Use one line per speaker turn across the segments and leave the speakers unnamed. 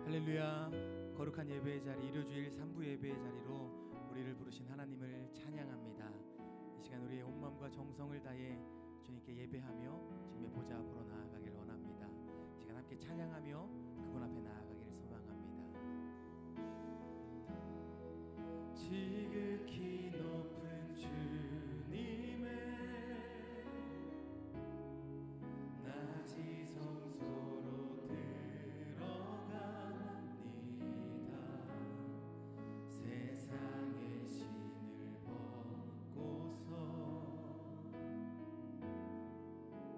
할렐루야. 거룩한 예배의 자리, 일요주일 3부 예배의 자리로 우리를 부르신 하나님을 찬양합니다. 이 시간 우리의 온 마음과 정성을 다해 주님께 예배하며 주님의 보좌 앞으로 나아가길 원합니다. 이 시간 함께 찬양하며 그분 앞에 나아가기를 소망합니다. 지극히 높은 주님의 낮이 성소로 세상의 신을 벗고서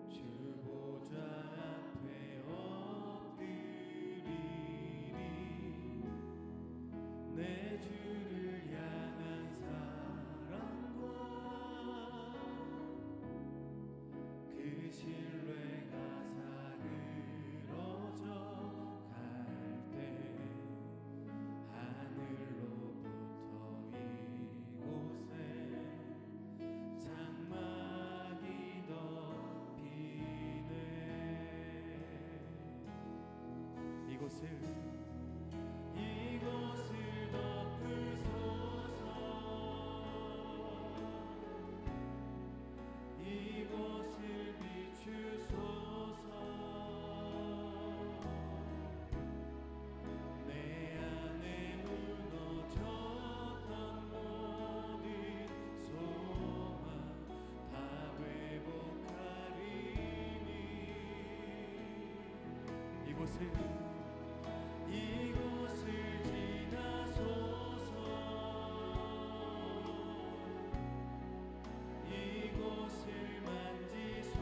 주 보좌 앞에 엎드리리. 내 주를 향한 사랑과 그 신뢰가 사그러져 갈 때 하늘로부터 이곳에 장막이 덮이네. 이곳을 덮으소서. 이곳을 비추소서. 내 안에 무너졌던 모든 소망 다 회복하리니. 이곳을 지나소서. 이곳을 만지소서.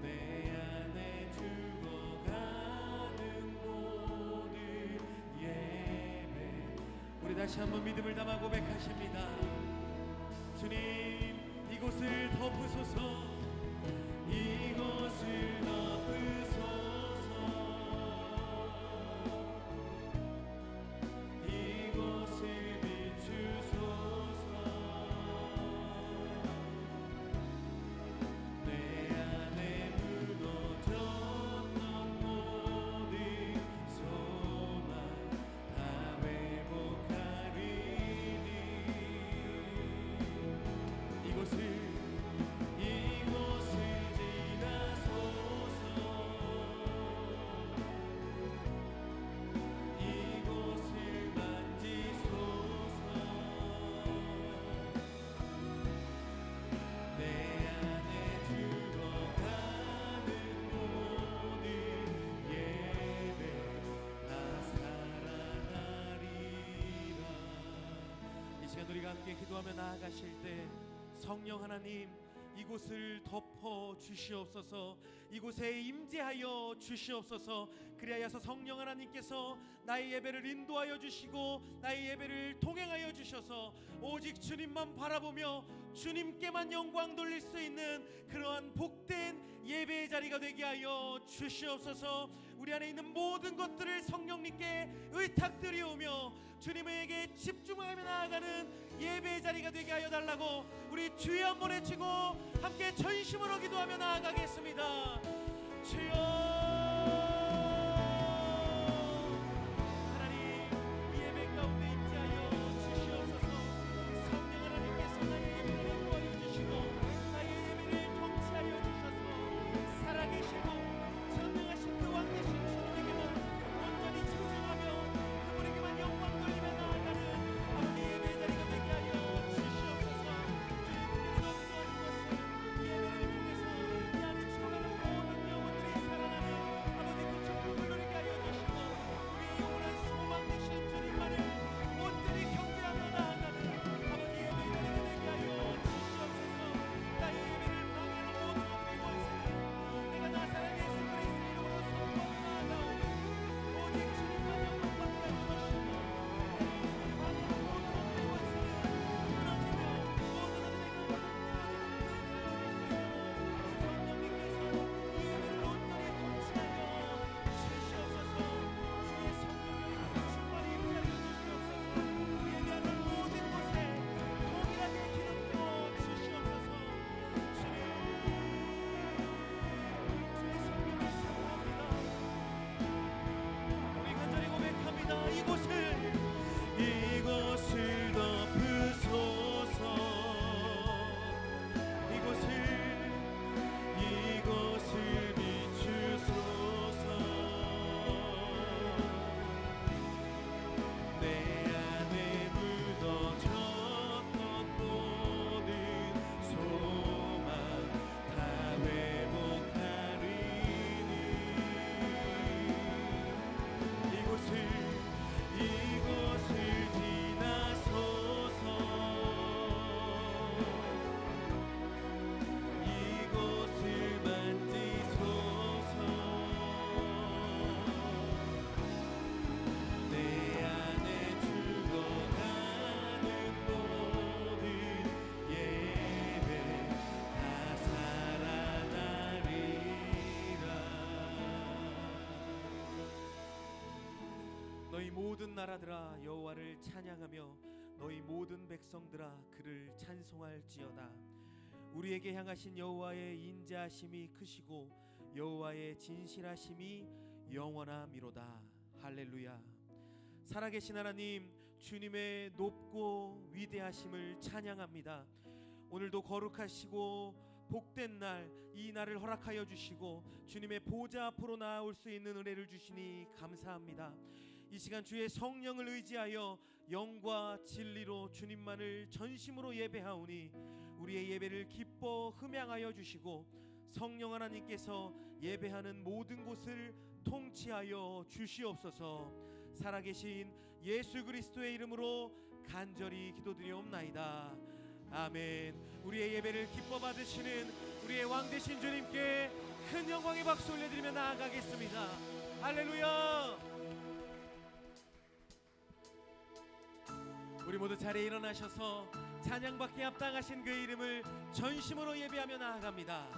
내 안에 죽어가는 모든 예배. 우리 다시 한번 믿음을 담아 고백하십니다. 주님, 이곳을 덮으소서. 이곳을 덮으소서. 이곳을 비추소서. 내 안에 무너졌던 모든 소망 다 회복하리니. 이곳을 지나소서. 이곳을 만지소서. 내 안에 죽어가는 모든 예배 다 살아나리라. 이 시간 우리가 함께 기도하며 나아가실 때 성령 하나님, 이곳을 덮어 주시옵소서. 이곳에 임재하여 주시옵소서. 그리하여서 성령 하나님께서 나의 예배를 인도하여 주시고 나의 예배를 동행하여 주셔서 오직 주님만 바라보며 주님께만 영광 돌릴 수 있는 그러한 복된 예배의 자리가 되게 하여 주시옵소서. 우리 안에 있는 모든 것들을 성령님께 의탁드리오며 주님에게 집중하며 나아가는 예배의 자리가 되게 하여 달라고 우리 주여 한번 외치고 함께 전심으로 기도하며 나아가겠습니다. 주여, 모든 나라들아 여호와를 찬양하며 너희 모든 백성들아 그를 찬송할지어다. 우리에게 향하신 여호와의 인자하심이 크시고 여호와의 진실하심이 영원함이로다. 할렐루야. 살아계신 하나님, 주님의 높고 위대하심을 찬양합니다. 오늘도 거룩하시고 복된 날, 이 날을 허락하여 주시고 주님의 보좌 앞으로 나아올 수 있는 은혜를 주시니 감사합니다. 이 시간 주의 성령을 의지하여 영과 진리로 주님만을 전심으로 예배하오니 우리의 예배를 기뻐 흠양하여 주시고 성령 하나님께서 예배하는 모든 곳을 통치하여 주시옵소서. 살아계신 예수 그리스도의 이름으로 간절히 기도드리옵나이다. 아멘. 우리의 예배를 기뻐 받으시는 우리의 왕 되신 주님께 큰 영광의 박수 올려드리며 나아가겠습니다. 할렐루야. 우리 모두 자리에 일어나셔서 찬양받기에 합당하신 그 이름을 전심으로 예배하며 나아갑니다.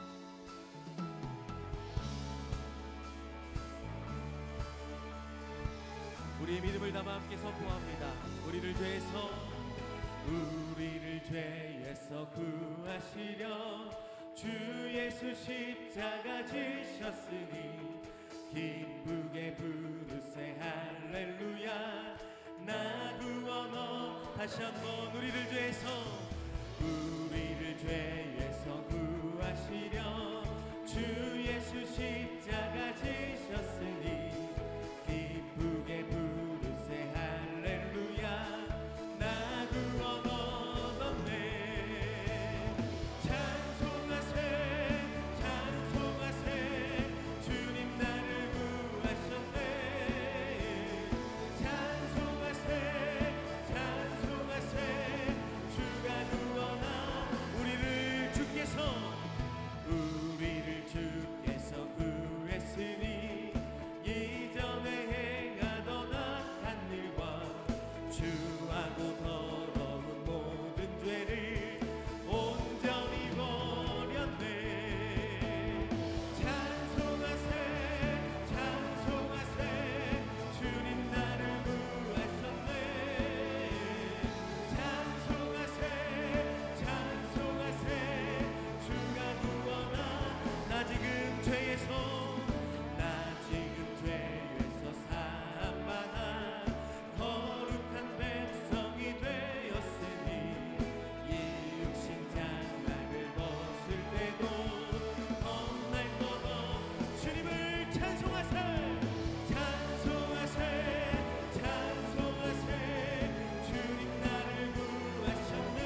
우리의 믿음을 담아 함께 선포합니다. 우리를 죄에서 구하시려 주 예수 십자가 지셨으니 기쁘게 부르세 할렐루야. 나 구원어. 다시 한번 우리를 죄에서 구하시려 주 예수 십자가 지셨으니 기쁘게 부르세 할렐루야. 나 구원 얻었네. 찬송하세 주님 나를 구하셨네. 찬송하세 주가 구원하. 우리를 주께서 구했으니 이전에 행하던 악한 일과 주하고 더러운 모든 죄를 온전히 버렸네. 찬송하세 주님 나를 구하셨네. 찬송하세 주가 구원하. 나 지금 죄에서 사함받아 거룩한 백성이 되었으니 이 육신 장막을 벗을 때도 겁날 것 없. 주님을 찬송하세 주님 나를 구하셨네.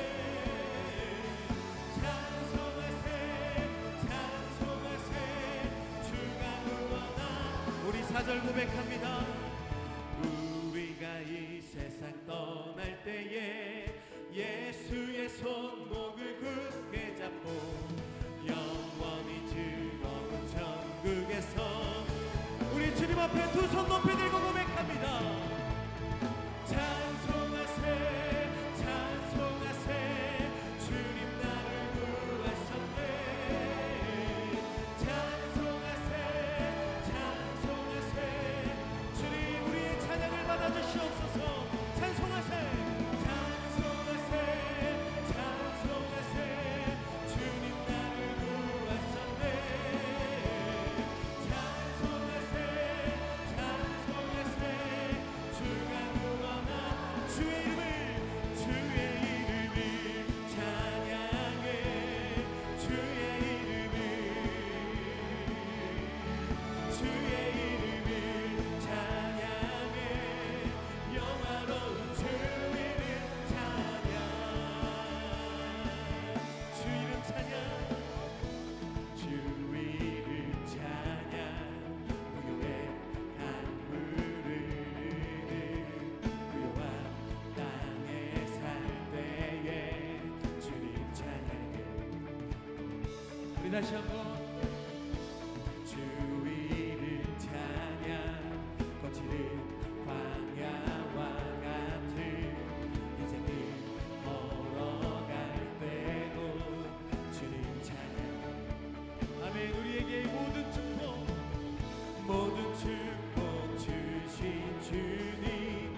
찬송하세 주가 구원하. 우리 4절 고백합니다. 우리가 이 세상 떠날 때에 예수의 손목을 굳게 잡고 영원히 즐거운 천국에서 우리 주님 앞에 두 손 높이 들고 고백합니다. 찬송하세 주님 나를 구하셨네. 찬송하세 주님 우리의 찬양을 받아주시옵소서. 찬송하세 주님 나를 구하셨네. 찬송하세 주가 구원하. 주의 이름을 찬양해. 주의 이름을 찬양해. 영화로운 주 이름 찬양. 주 이름 찬양. 주 이름 찬양. 무효의 강물을 무효한 땅에 살 때에 주님 찬양해. 우리 다시 한번 주 이름 찬양. 거칠은 광야와 같은 인생을 걸어갈 때도 주님 찬양. 아멘. 우리에게 모든 축복 주신 주님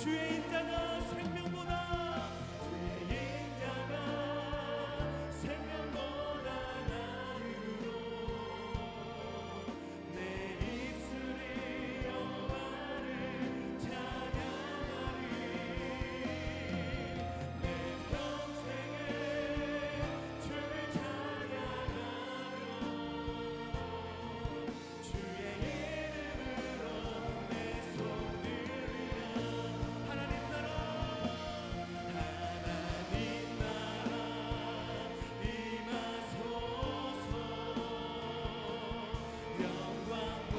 주의 인자가 생명보다 주의 인자가 생명보다 나으로 내 입술이 여호와를 찬양하리 내 평생에 주를 찬양하며 주의 이름으로 내 손 들으며 하나님 나라 임하소서 영광과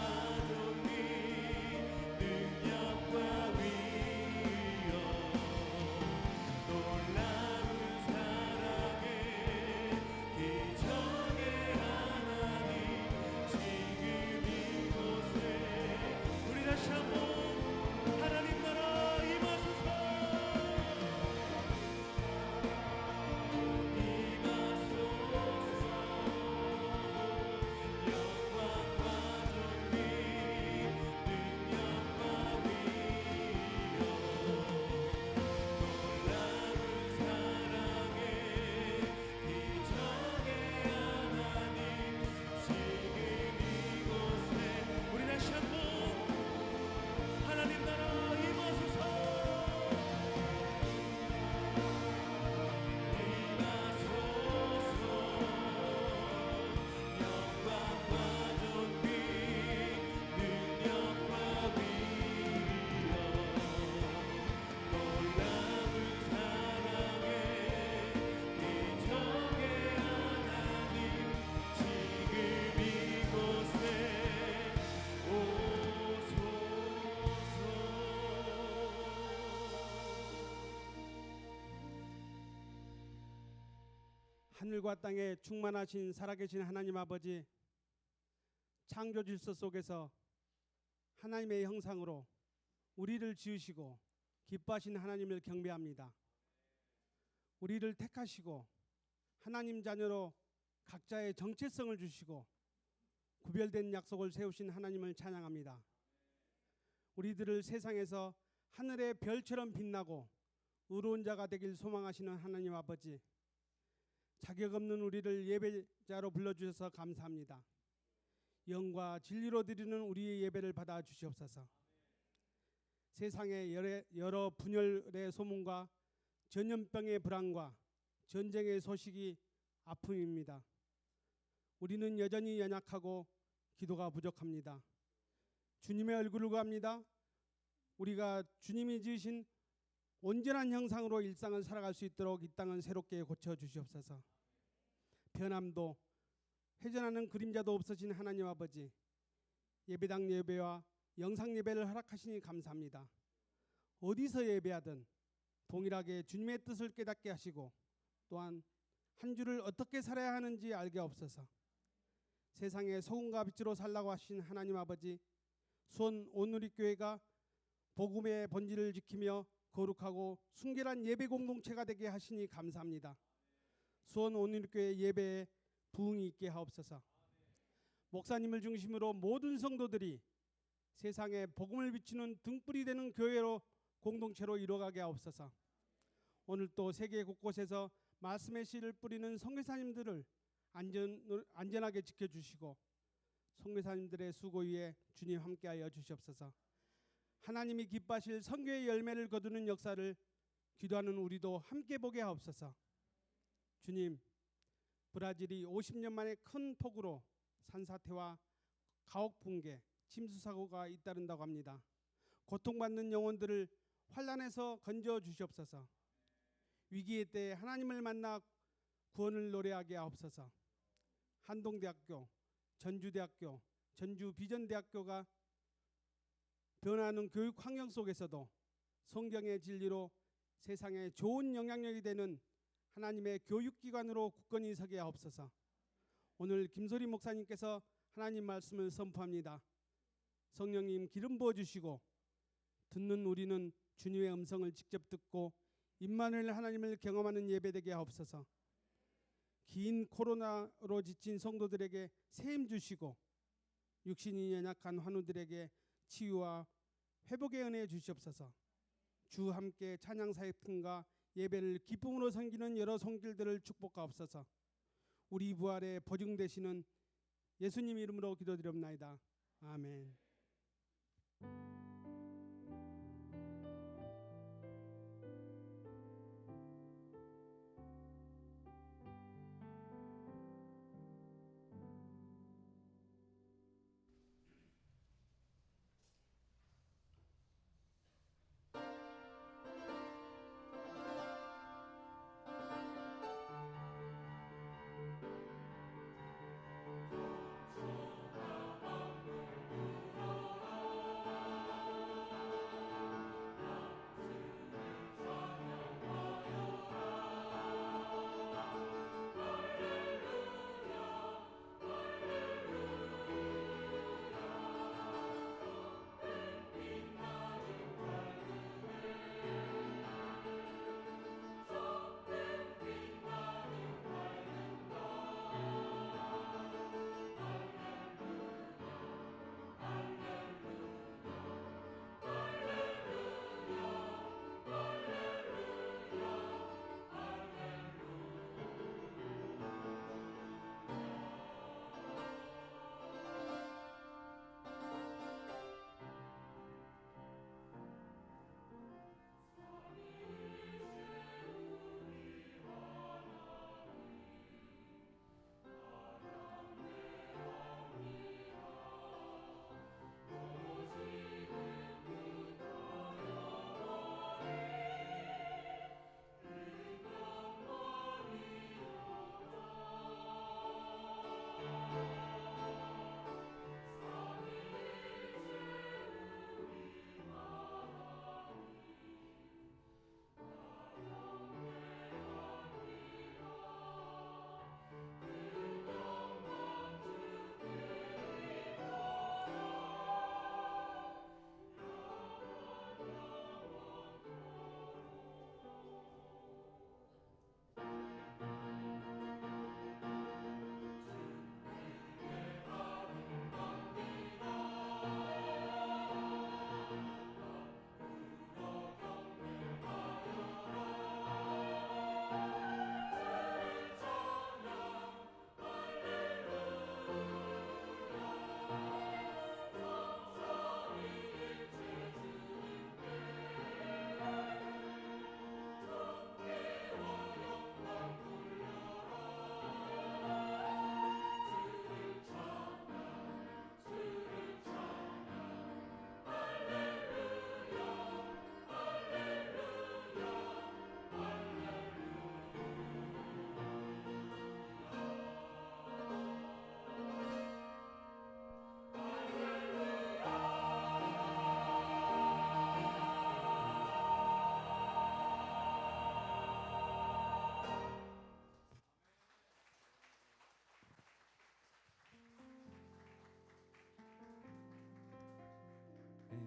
존귀 능력과 위엄 놀라운 사랑의 기적의 하나님 지금 이곳에 우리 다시 한번 하나님 나라 임하소서 영광과 존귀 능력과 위엄 놀라운 사랑의 기적의 하나님 지금 이곳에 우리 다시 한번 하나님 나라 임하소서 영광과 존귀 능력과 위엄 놀라운 사랑의 기적의 하나님 지금 이곳에 오소서.
하늘과 땅에 충만하신 살아계신 하나님 아버지, 창조 질서 속에서 하나님의 형상으로 우리를 지으시고 기뻐하신 하나님을 경배합니다. 우리를 택하시고 하나님 자녀로 각자의 정체성을 주시고 구별된 약속을 세우신 하나님을 찬양합니다. 우리들을 세상에서 하늘의 별처럼 빛나고 의로운 자가 되길 소망하시는 하나님 아버지, 자격 없는 우리를 예배자로 불러주셔서 감사합니다. 영과 진리로 드리는 우리의 예배를 받아 주시옵소서. 세상의 여러 분열의 소문과 전염병의 불안과 전쟁의 소식이 아픔입니다. 우리는 여전히 연약하고 기도가 부족합니다. 주님의 얼굴을 구합니다. 우리가 주님이 지으신 온전한 형상으로 일상을 살아갈 수 있도록 이 땅은 새롭게 고쳐 주시옵소서. 변함도 회전하는 그림자도 없으신 하나님 아버지, 예배당 예배와 영상 예배를 허락하시니 감사합니다. 어디서 예배하든 동일하게 주님의 뜻을 깨닫게 하시고 또한 한 주를 어떻게 살아야 하는지 알게 없어서 세상의 소금과 빛으로 살라고 하신 하나님 아버지, 수원 온누리교회가 복음의 본질을 지키며 거룩하고 순결한 예배 공동체가 되게 하시니 감사합니다. 수원 온누리교회 예배에 부흥이 있게 하옵소서. 목사님을 중심으로 모든 성도들이 세상에 복음을 비추는 등불이 되는 교회로 공동체로 이뤄가게 하옵소서. 오늘 또 세계 곳곳에서 말씀의 씨를 뿌리는 선교사님들을 안전하게 지켜주시고 선교사님들의 수고 위에 주님 함께하여 주시옵소서. 하나님이 기뻐하실 선교의 열매를 거두는 역사를 기도하는 우리도 함께 보게 하옵소서. 주님, 브라질이 50년 만에 큰 폭우로 산사태와 가옥 붕괴, 침수 사고가 잇따른다고 합니다. 고통받는 영혼들을 환난에서 건져 주시옵소서. 위기의 때에 하나님을 만나 구원을 노래하게 하옵소서. 한동대학교, 전주대학교, 전주비전대학교가 변화하는 교육 환경 속에서도 성경의 진리로 세상에 좋은 영향력이 되는 하나님의 교육기관으로 굳건히 서게 하옵소서. 오늘 김소리 목사님께서 하나님 말씀을 선포합니다. 성령님 기름 부어주시고 듣는 우리는 주님의 음성을 직접 듣고 임마누엘 하나님을 경험하는 예배되게 하옵소서. 긴 코로나로 지친 성도들에게 새 힘 주시고 육신이 연약한 환우들에게 치유와 회복의 은혜 주시옵소서. 주 함께 찬양 사역팀과 예배를 기쁨으로 섬기는 여러 손길들을 축복하옵소서. 우리 부활의 보증 되시는 예수님 이름으로 기도드립나이다. 아멘.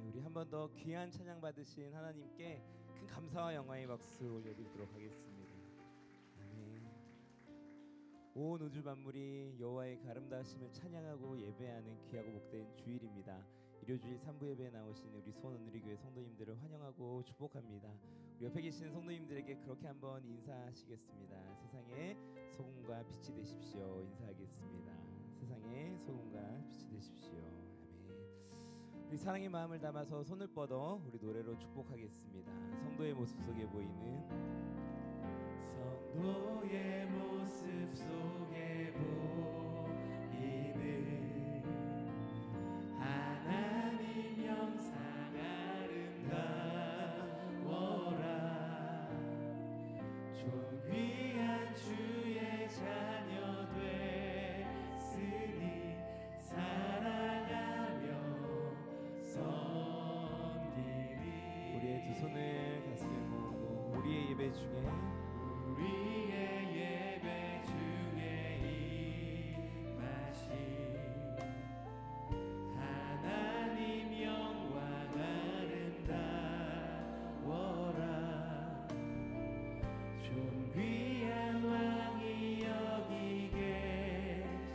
우리 한 번 더 귀한 찬양 받으신 하나님께 큰 감사와 영광의 박수 올려드리도록 하겠습니다. 아멘. 온 우주 만물이 여호와의 아름다우심을 찬양하고 예배하는 귀하고 복된 주일입니다. 일요주일 3부 예배에 나오신 우리 수원오누리교회 성도님들을 환영하고 축복합니다. 우리 옆에 계신 성도님들에게 그렇게 한번 인사하시겠습니다. 세상에 소금과 빛이 되십시오. 인사하겠습니다. 세상에 소금과 빛이 되십시오. 우리 사랑의 마음을 담아서 손을 뻗어 우리 노래로 축복하겠습니다. 성도의 모습 속에 보이는 성도의 모습 속에 보이는 하나님 영상 아름다워라. 좀 귀한 주의 자녀 됐으니 사랑하며 섬기리. 우리의 두 손을 가슴에 모으고 우리의 예배 중에 임하신 하나님 영광 아름다워라. 좀 귀한 왕이 여기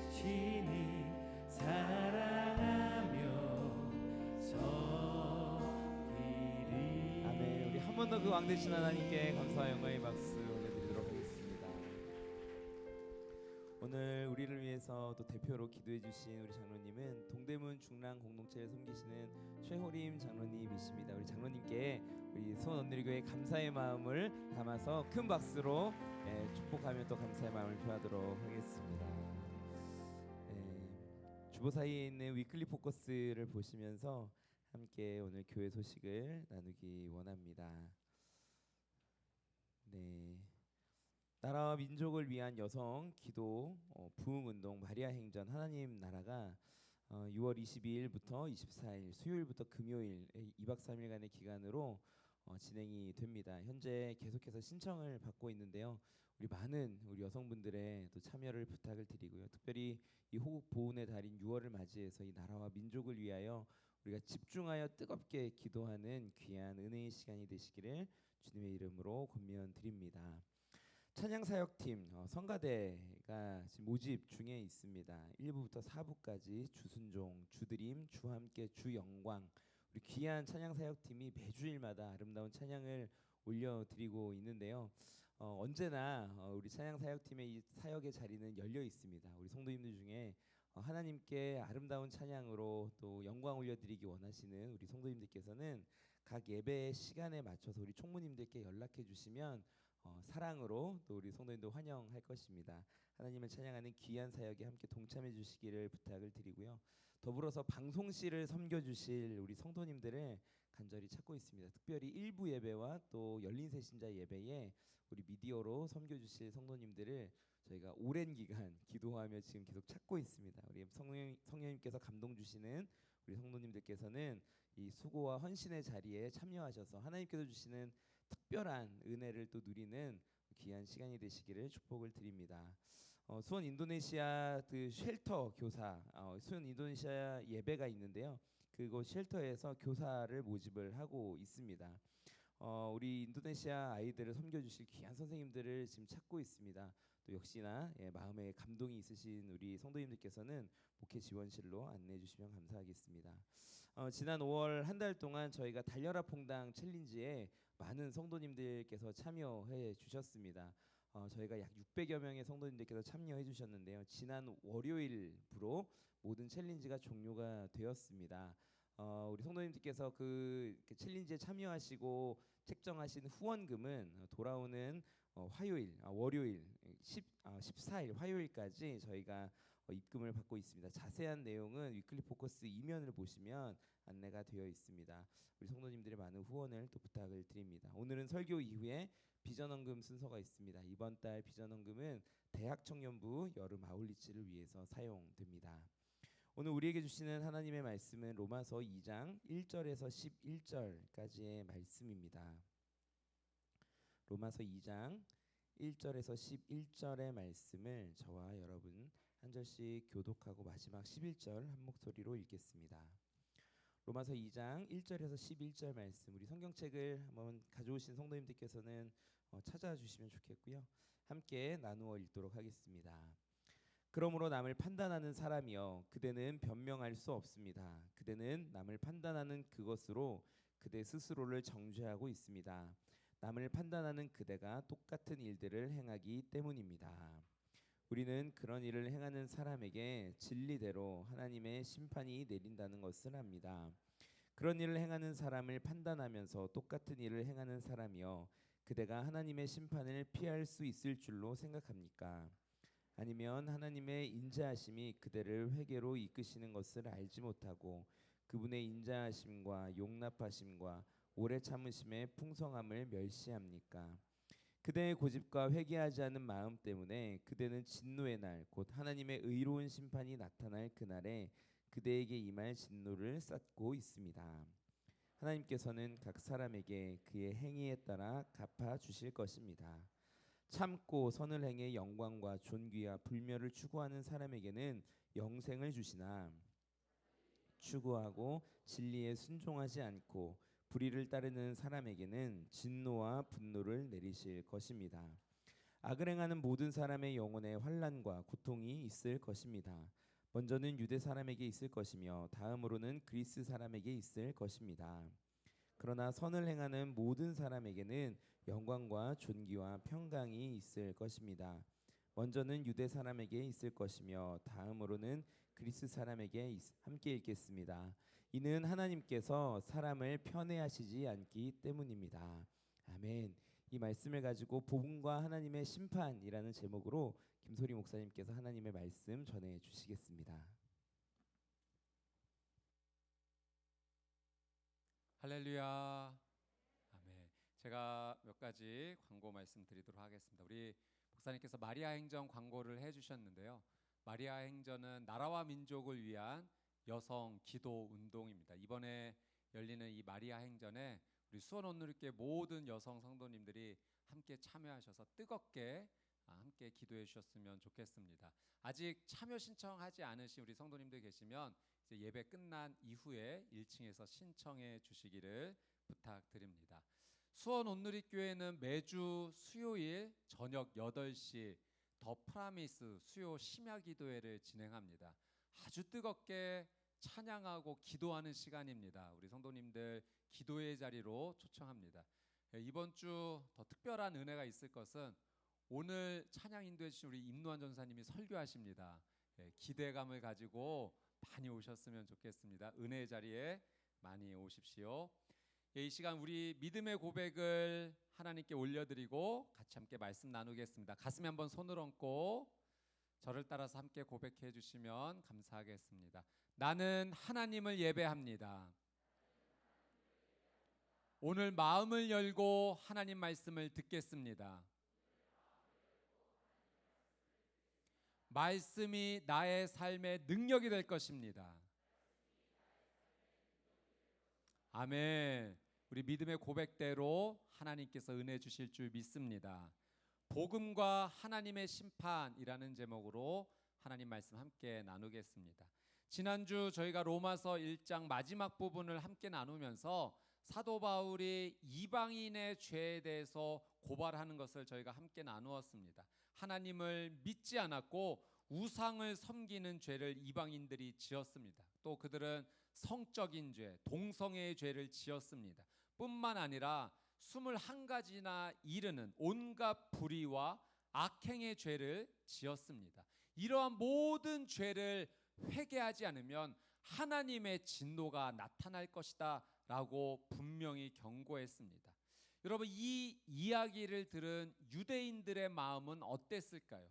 계시니 사랑하며 섬기리. 아멘. 우리 한 번 더 그 왕 되신 하나님께 감사와 영광의 박수 올려드리도록 하겠습니다. 오늘 우리를 위해서 또 대표로 기도해 주신 우리 장로님은 동대문 중랑 공동체를 섬기시는 최호림 장로님이십니다. 우리 장로님께 우리 수원 언니교회 감사의 마음을 담아서 큰 박수로 축복하며 또 감사의 마음을 표하도록 하겠습니다. 주보 사이에 있는 위클리 포커스를 보시면서 함께 오늘 교회 소식을 나누기 원합니다. 네, 나라와 민족을 위한 여성 기도 부흥 운동 마리아 행전 하나님 나라가 6월 22일부터 24일 수요일부터 금요일 2박 3일간의 기간으로 진행이 됩니다. 현재 계속해서 신청을 받고 있는데요. 우리 많은 우리 여성분들의 또 참여를 부탁을 드리고요. 특별히 이 호국 보훈의 달인 6월을 맞이해서 이 나라와 민족을 위하여 우리가 집중하여 뜨겁게 기도하는 귀한 은혜의 시간이 되시기를 주님의 이름으로 권면드립니다. 찬양사역팀 성가대가 지금 모집 중에 있습니다. 1부부터 4부까지 주순종, 주드림, 주함께, 주영광 우리 귀한 찬양사역팀이 매주일마다 아름다운 찬양을 올려드리고 있는데요. 언제나 우리 찬양사역팀의 이 사역의 자리는 열려 있습니다. 우리 성도님들 중에 하나님께 아름다운 찬양으로 또 영광 올려드리기 원하시는 우리 성도님들께서는 각 예배 시간에 맞춰서 우리 총무님들께 연락해 주시면 사랑으로 또 우리 성도님들 환영할 것입니다. 하나님을 찬양하는 귀한 사역에 함께 동참해 주시기를 부탁을 드리고요. 더불어서 방송실을 섬겨주실 우리 성도님들을 간절히 찾고 있습니다. 특별히 일부 예배와 또 열린 새신자 예배에 우리 미디어로 섬겨주실 성도님들을 저희가 오랜 기간 기도하며 지금 계속 찾고 있습니다. 우리 성령님께서 감동 주시는 우리 성도님들께서는 이 수고와 헌신의 자리에 참여하셔서 하나님께서 주시는 특별한 은혜를 또 누리는 귀한 시간이 되시기를 축복을 드립니다. 수원 인도네시아 그 쉘터 교사 수원 인도네시아 예배가 있는데요. 그곳 쉘터에서 교사를 모집을 하고 있습니다. 우리 인도네시아 아이들을 섬겨주실 귀한 선생님들을 지금 찾고 있습니다. 또 역시나 마음에 감동이 있으신 우리 성도님들께서는 목회 지원실로 안내해 주시면 감사하겠습니다. 지난 5월 한 달 동안 저희가 달려라 퐁당 챌린지에 많은 성도님들께서 참여해 주셨습니다. 저희가 약 600여 명의 성도님들께서 참여해 주셨는데요. 지난 월요일부로 모든 챌린지가 종료가 되었습니다. 우리 성도님들께서 그 챌린지에 참여하시고 책정하신 후원금은 돌아오는 월요일 14일 화요일까지 저희가 입금을 받고 있습니다. 자세한 내용은 위클리 포커스 이면을 보시면 안내가 되어 있습니다. 우리 성도님들의 많은 후원을 또 부탁을 드립니다. 오늘은 설교 이후에 비전헌금 순서가 있습니다. 이번 달 비전헌금은 대학 청년부 여름 아울리치를 위해서 사용됩니다. 오늘 우리에게 주시는 하나님의 말씀은 로마서 2장 1절에서 11절까지의 말씀입니다. 로마서 2장 1절에서 11절의 말씀을 저와 여러분 한 절씩 교독하고 마지막 11절 한 목소리로 읽겠습니다. 로마서 2장 1절에서 11절 말씀, 우리 성경책을 한번 가져오신 성도님들께서는 찾아주시면 좋겠고요. 함께 나누어 읽도록 하겠습니다. 그러므로 남을 판단하는 사람이여 그대는 변명할 수 없습니다. 그대는 남을 판단하는 그것으로 그대 스스로를 정죄하고 있습니다. 남을 판단하는 그대가 똑같은 일들을 행하기 때문입니다. 우리는 그런 일을 행하는 사람에게 진리대로 하나님의 심판이 내린다는 것을 압니다. 그런 일을 행하는 사람을 판단하면서 똑같은 일을 행하는 사람이여 그대가 하나님의 심판을 피할 수 있을 줄로 생각합니까? 아니면 하나님의 인자하심이 그대를 회개로 이끄시는 것을 알지 못하고 그분의 인자하심과 용납하심과 오래 참으심의 풍성함을 멸시합니까? 그대의 고집과 회개하지 않은 마음 때문에 그대는 진노의 날 곧 하나님의 의로운 심판이 나타날 그날에 그대에게 임할 진노를 쌓고 있습니다. 하나님께서는 각 사람에게 그의 행위에 따라 갚아 주실 것입니다. 참고 선을 행해 영광과 존귀와 불멸을 추구하는 사람에게는 영생을 주시나 추구하고 진리에 순종하지 않고 불의를 따르는 사람에게는 진노와 분노를 내리실 것입니다. 악을 행하는 모든 사람의 영혼에 환난과 고통이 있을 것입니다. 먼저는 유대 사람에게 있을 것이며 다음으로는 그리스 사람에게 있을 것입니다. 그러나 선을 행하는 모든 사람에게는 영광과 존귀와 평강이 있을 것입니다. 먼저는 유대 사람에게 있을 것이며 다음으로는 그리스 사람에게 함께 있겠습니다. 이는 하나님께서 사람을 편애하시지 않기 때문입니다. 아멘. 이 말씀을 가지고 복음과 하나님의 심판이라는 제목으로 김소리 목사님께서 하나님의 말씀 전해 주시겠습니다.
할렐루야. 아멘. 제가 몇 가지 광고 말씀드리도록 하겠습니다. 우리 목사님께서 마리아 행전 광고를 해주셨는데요. 마리아 행전은 나라와 민족을 위한 여성 기도 운동입니다. 이번에 열리는 이 마리아 행전에 우리 수원 온누리교회 모든 여성 성도님들이 함께 참여하셔서 뜨겁게 함께 기도해 주셨으면 좋겠습니다. 아직 참여 신청하지 않으신 우리 성도님들 계시면 이제 예배 끝난 이후에 1층에서 신청해 주시기를 부탁드립니다. 수원 온누리교회는 매주 수요일 저녁 8시 더 프라미스 수요 심야 기도회를 진행합니다. 아주 뜨겁게 찬양하고 기도하는 시간입니다. 우리 성도님들 기도의 자리로 초청합니다. 이번 주 더 특별한 은혜가 있을 것은 오늘 찬양 인도해 주신 우리 임노한 전사님이 설교하십니다. 기대감을 가지고 많이 오셨으면 좋겠습니다. 은혜의 자리에 많이 오십시오. 이 시간 우리 믿음의 고백을 하나님께 올려드리고 같이 함께 말씀 나누겠습니다. 가슴에 한번 손을 얹고 저를 따라서 함께 고백해 주시면 감사하겠습니다. 나는 하나님을 예배합니다. 오늘 마음을 열고 하나님 말씀을 듣겠습니다. 말씀이 나의 삶의 능력이 될 것입니다. 아멘. 우리 믿음의 고백대로 하나님께서 은혜 주실 줄 믿습니다. 복음과 하나님의 심판이라는 제목으로 하나님 말씀 함께 나누겠습니다. 지난주 저희가 로마서 1장 마지막 부분을 함께 나누면서 사도 바울이 이방인의 죄에 대해서 고발하는 것을 저희가 함께 나누었습니다. 하나님을 믿지 않았고 우상을 섬기는 죄를 이방인들이 지었습니다. 또 그들은 성적인 죄, 동성애의 죄를 지었습니다. 뿐만 아니라 21가지나 이르는 온갖 불의와 악행의 죄를 지었습니다. 이러한 모든 죄를 회개하지 않으면 하나님의 진노가 나타날 것이다 라고 분명히 경고했습니다. 여러분, 이 이야기를 들은 유대인들의 마음은 어땠을까요?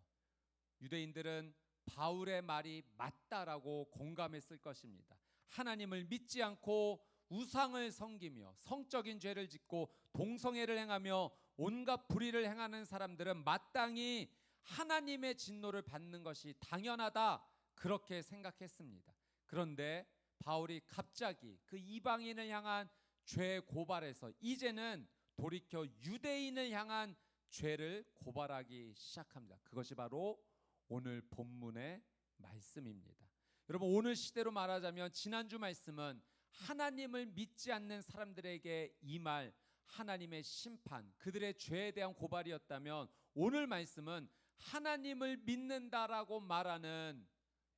유대인들은 바울의 말이 맞다라고 공감했을 것입니다. 하나님을 믿지 않고 우상을 섬기며 성적인 죄를 짓고 동성애를 행하며 온갖 불의를 행하는 사람들은 마땅히 하나님의 진노를 받는 것이 당연하다, 그렇게 생각했습니다. 그런데 바울이 갑자기 그 이방인을 향한 죄 고발에서 이제는 돌이켜 유대인을 향한 죄를 고발하기 시작합니다. 그것이 바로 오늘 본문의 말씀입니다. 여러분, 오늘 시대로 말하자면 지난주 말씀은 하나님을 믿지 않는 사람들에게 임할 하나님의 심판, 그들의 죄에 대한 고발이었다면 오늘 말씀은 하나님을 믿는다라고 말하는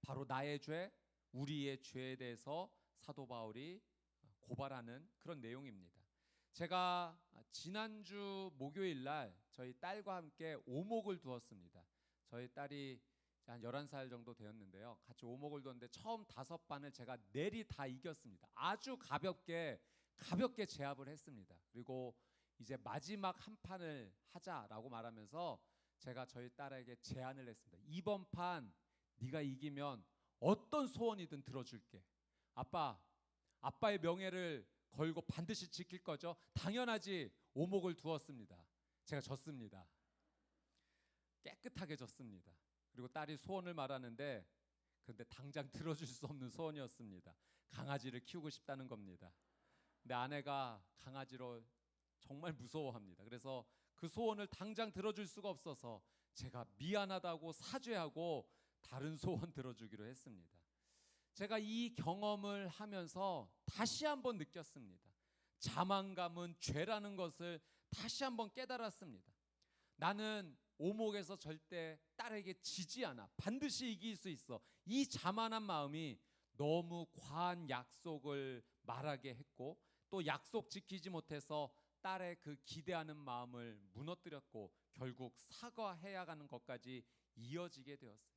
바로 나의 죄, 우리의 죄에 대해서 사도 바울이 고발하는 그런 내용입니다. 제가 지난주 목요일 날 저희 딸과 함께 오목을 두었습니다. 저희 딸이 한 11살 정도 되었는데요. 같이 오목을 두었는데 처음 5판을 제가 내리 다 이겼습니다. 아주 가볍게 제압을 했습니다. 그리고 이제 마지막 한 판을 하자라고 말하면서 제가 저희 딸에게 제안을 했습니다. 이번 판 네가 이기면 어떤 소원이든 들어줄게. 아빠의 명예를 걸고 반드시 지킬 거죠? 당연하지. 오목을 두었습니다. 제가 졌습니다. 깨끗하게 졌습니다. 그리고 딸이 소원을 말하는데 근데 당장 들어줄 수 없는 소원이었습니다. 강아지를 키우고 싶다는 겁니다. 근데 아내가 강아지로 정말 무서워합니다. 그래서 그 소원을 당장 들어줄 수가 없어서 제가 미안하다고 사죄하고 다른 소원 들어주기로 했습니다. 제가 이 경험을 하면서 다시 한번 느꼈습니다. 자만감은 죄라는 것을 다시 한번 깨달았습니다. 나는 오목에서 절대 딸에게 지지 않아. 반드시 이길 수 있어. 이 자만한 마음이 너무 과한 약속을 말하게 했고 또 약속 지키지 못해서 딸의 그 기대하는 마음을 무너뜨렸고 결국 사과해야 하는 것까지 이어지게 되었어요.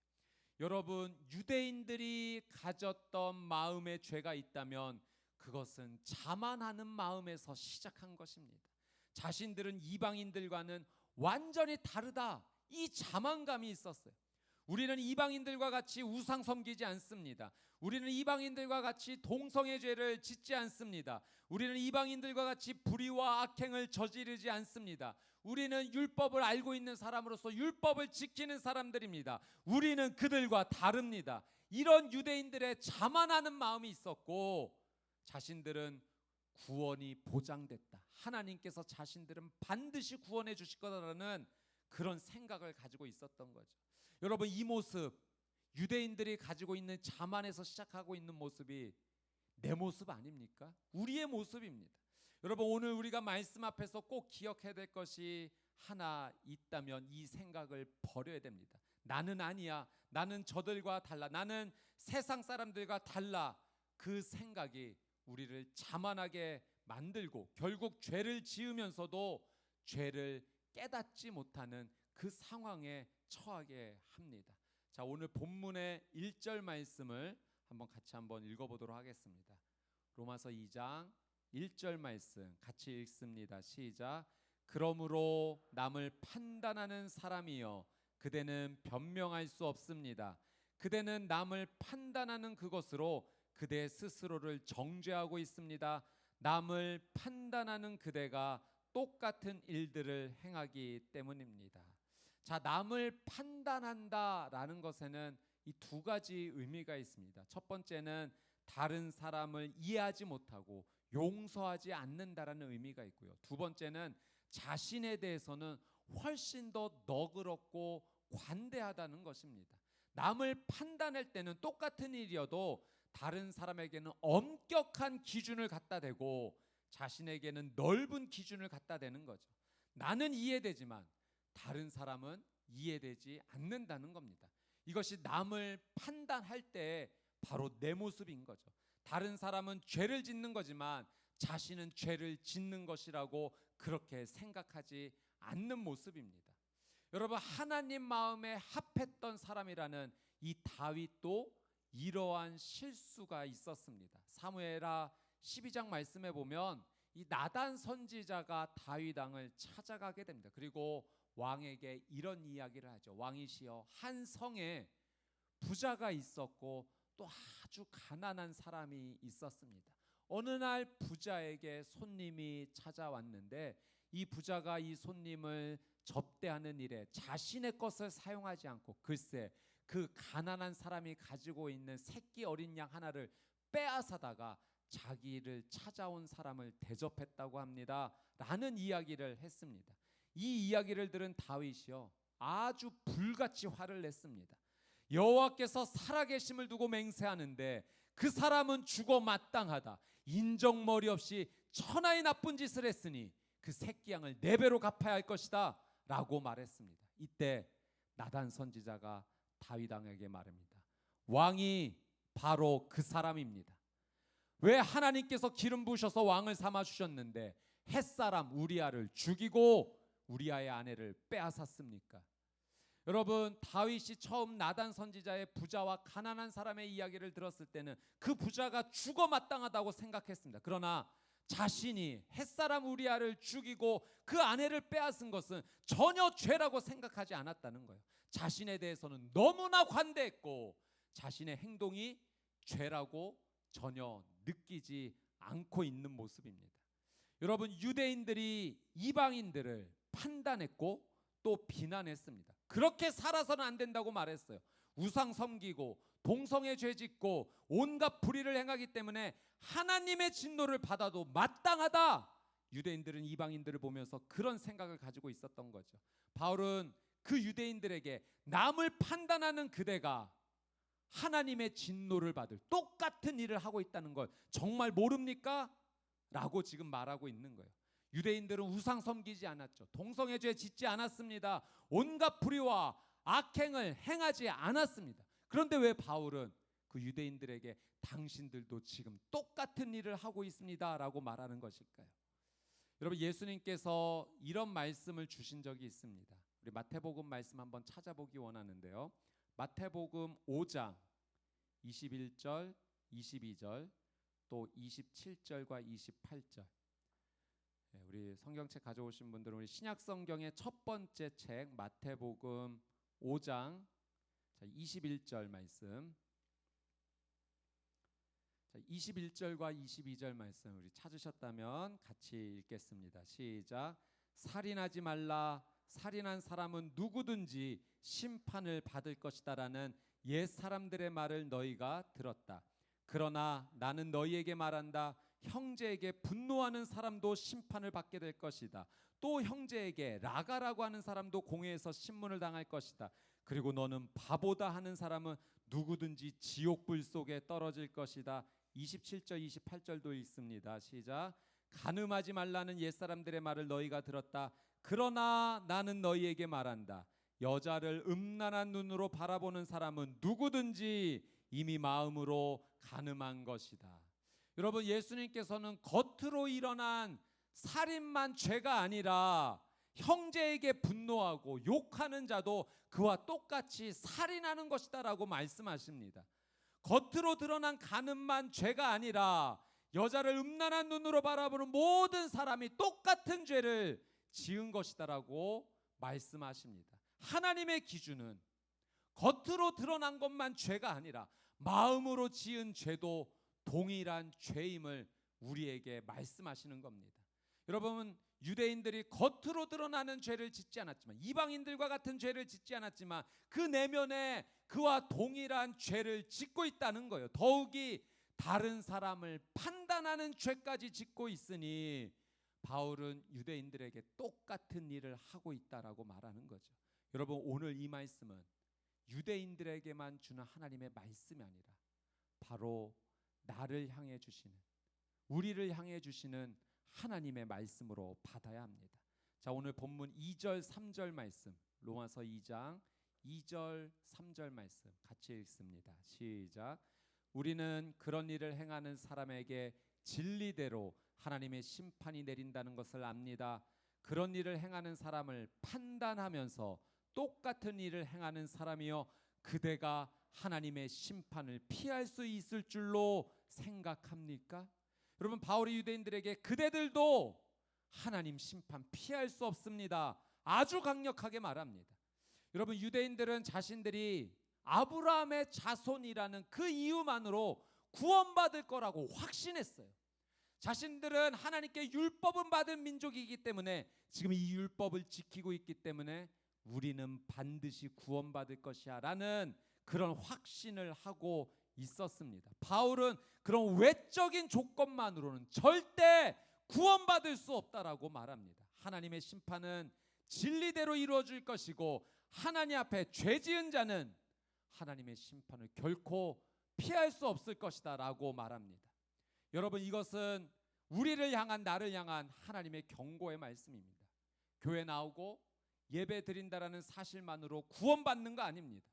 여러분, 유대인들이 가졌던 마음의 죄가 있다면 그것은 자만하는 마음에서 시작한 것입니다. 자신들은 이방인들과는 완전히 다르다, 이 자만감이 있었어요. 우리는 이방인들과 같이 우상 섬기지 않습니다. 우리는 이방인들과 같이 동성애 죄를 짓지 않습니다. 우리는 이방인들과 같이 불의와 악행을 저지르지 않습니다. 우리는 율법을 알고 있는 사람으로서 율법을 지키는 사람들입니다. 우리는 그들과 다릅니다. 이런 유대인들의 자만하는 마음이 있었고 자신들은 구원이 보장됐다. 하나님께서 자신들은 반드시 구원해 주실 거라는 그런 생각을 가지고 있었던 거죠. 여러분, 이 모습, 유대인들이 가지고 있는 자만에서 시작하고 있는 모습이 내 모습 아닙니까? 우리의 모습입니다. 여러분, 오늘 우리가 말씀 앞에서 꼭 기억해야 될 것이 하나 있다면 이 생각을 버려야 됩니다. 나는 아니야, 나는 저들과 달라, 나는 세상 사람들과 달라. 그 생각이 우리를 자만하게 만들고 결국 죄를 지으면서도 죄를 깨닫지 못하는 그 상황에 처하게 합니다. 자, 오늘 본문의 1절 말씀을 같이 읽어보도록 하겠습니다. 로마서 2장 1절 말씀 같이 읽습니다. 시작. 그러므로 남을 판단하는 사람이여 그대는 변명할 수 없습니다. 그대는 남을 판단하는 그것으로 그대 스스로를 정죄하고 있습니다. 남을 판단하는 그대가 똑같은 일들을 행하기 때문입니다. 자, 남을 판단한다라는 것에는 이 두 가지 의미가 있습니다. 첫 번째는 다른 사람을 이해하지 못하고 용서하지 않는다라는 의미가 있고요. 두 번째는 자신에 대해서는 훨씬 더 너그럽고 관대하다는 것입니다. 남을 판단할 때는 똑같은 일이어도 다른 사람에게는 엄격한 기준을 갖다 대고 자신에게는 넓은 기준을 갖다 대는 거죠. 나는 이해되지만 다른 사람은 이해되지 않는다는 겁니다. 이것이 남을 판단할 때 바로 내 모습인 거죠. 다른 사람은 죄를 짓는 거지만 자신은 죄를 짓는 것이라고 그렇게 생각하지 않는 모습입니다. 여러분, 하나님 마음에 합했던 사람이라는 이 다윗도 이러한 실수가 있었습니다. 사무엘하 12장 말씀에 보면 이 나단 선지자가 다윗 왕을 찾아가게 됩니다. 그리고 왕에게 이런 이야기를 하죠. 왕이시여, 한 성에 부자가 있었고 또 아주 가난한 사람이 있었습니다. 어느 날 부자에게 손님이 찾아왔는데 이 부자가 이 손님을 접대하는 일에 자신의 것을 사용하지 않고 글쎄 그 가난한 사람이 가지고 있는 새끼 어린 양 하나를 빼앗아다가 자기를 찾아온 사람을 대접했다고 합니다. 라는 이야기를 했습니다. 이 이야기를 들은 다윗이요 아주 불같이 화를 냈습니다. 여호와께서 살아계심을 두고 맹세하는데 그 사람은 죽어 마땅하다. 인정머리 없이 천하의 나쁜 짓을 했으니 그 새끼 양을 4배로 갚아야 할 것이다 라고 말했습니다. 이때 나단 선지자가 다윗 왕에게 말합니다. 왕이 바로 그 사람입니다. 왜 하나님께서 기름 부으셔서 왕을 삼아 주셨는데 햇사람 우리아를 죽이고 우리아의 아내를 빼앗았습니까? 여러분, 다윗이 처음 나단 선지자의 부자와 가난한 사람의 이야기를 들었을 때는 그 부자가 죽어 마땅하다고 생각했습니다. 그러나 자신이 햇사람 우리아를 죽이고 그 아내를 빼앗은 것은 전혀 죄라고 생각하지 않았다는 거예요. 자신에 대해서는 너무나 관대했고 자신의 행동이 죄라고 전혀 느끼지 않고 있는 모습입니다. 여러분, 유대인들이 이방인들을 판단했고 또 비난했습니다. 그렇게 살아서는 안 된다고 말했어요. 우상 섬기고 동성애 죄 짓고 온갖 불의를 행하기 때문에 하나님의 진노를 받아도 마땅하다. 유대인들은 이방인들을 보면서 그런 생각을 가지고 있었던 거죠. 바울은 그 유대인들에게 남을 판단하는 그대가 하나님의 진노를 받을 똑같은 일을 하고 있다는 걸 정말 모릅니까? 라고 지금 말하고 있는 거예요. 유대인들은 우상 섬기지 않았죠. 동성애 죄 짓지 않았습니다. 온갖 불의와 악행을 행하지 않았습니다. 그런데 왜 바울은 그 그 유대인들에게 당신들도 지금 똑같은 일을 하고 있습니다라고 말하는 것일까요? 여러분, 예수님께서 이런 말씀을 주신 적이 있습니다. 우리 마태복음 말씀 한번 찾아보기 원하는데요. 마태복음 5장 21절, 22절, 또 27절과 28절. 우리 성경책 가져오신 분들은 우리 신약 성경의 첫 번째 책 마태복음 5장 21절 말씀. 21절과 22절 말씀 우리 찾으셨다면 같이 읽겠습니다. 시작. 살인하지 말라. 살인한 사람은 누구든지 심판을 받을 것이다라는 옛 사람들의 말을 너희가 들었다. 그러나 나는 너희에게 말한다. 형제에게 분노하는 사람도 심판을 받게 될 것이다. 또 형제에게 라가라고 하는 사람도 공회에서 신문을 당할 것이다. 그리고 너는 바보다 하는 사람은 누구든지 지옥불 속에 떨어질 것이다. 27절 28절도 읽습니다. 시작. 간음하지 말라는 옛사람들의 말을 너희가 들었다. 그러나 나는 너희에게 말한다. 여자를 음란한 눈으로 바라보는 사람은 누구든지 이미 마음으로 간음한 것이다. 여러분, 예수님께서는 겉으로 일어난 살인만 죄가 아니라 형제에게 분노하고 욕하는 자도 그와 똑같이 살인하는 것이다라고 말씀하십니다. 겉으로 드러난 간음만 죄가 아니라 여자를 음란한 눈으로 바라보는 모든 사람이 똑같은 죄를 지은 것이다라고 말씀하십니다. 하나님의 기준은 겉으로 드러난 것만 죄가 아니라 마음으로 지은 죄도 동일한 죄임을 우리에게 말씀하시는 겁니다. 여러분, 유대인들이 겉으로 드러나는 죄를 짓지 않았지만, 이방인들과 같은 죄를 짓지 않았지만 그 내면에 그와 동일한 죄를 짓고 있다는 거예요. 더욱이 다른 사람을 판단하는 죄까지 짓고 있으니 바울은 유대인들에게 똑같은 일을 하고 있다라고 말하는 거죠. 여러분, 오늘 이 말씀은 유대인들에게만 주는 하나님의 말씀이 아니라 바로 나를 향해 주시는, 우리를 향해 주시는 하나님의 말씀으로 받아야 합니다. 자, 오늘 본문 2절 3절 말씀, 로마서 2장 2절 3절 말씀 같이 읽습니다. 시작. 우리는 그런 일을 행하는 사람에게 진리대로 하나님의 심판이 내린다는 것을 압니다. 그런 일을 행하는 사람을 판단하면서 똑같은 일을 행하는 사람이여 그대가 하나님의 심판을 피할 수 있을 줄로 생각합니까? 여러분, 바울이 유대인들에게 그대들도 하나님 심판 피할 수 없습니다. 아주 강력하게 말합니다. 여러분, 유대인들은 자신들이 아브라함의 자손이라는 그 이유만으로 구원받을 거라고 확신했어요. 자신들은 하나님께 율법은 받은 민족이기 때문에 지금 이 율법을 지키고 있기 때문에 우리는 반드시 구원받을 것이야 라는 그런 확신을 하고 있었습니다. 바울은 그런 외적인 조건만으로는 절대 구원받을 수 없다라고 말합니다. 하나님의 심판은 진리대로 이루어질 것이고 하나님 앞에 죄 지은 자는 하나님의 심판을 결코 피할 수 없을 것이다 라고 말합니다. 여러분, 이것은 우리를 향한, 나를 향한 하나님의 경고의 말씀입니다. 교회 나오고 예배 드린다라는 사실만으로 구원받는 거 아닙니다.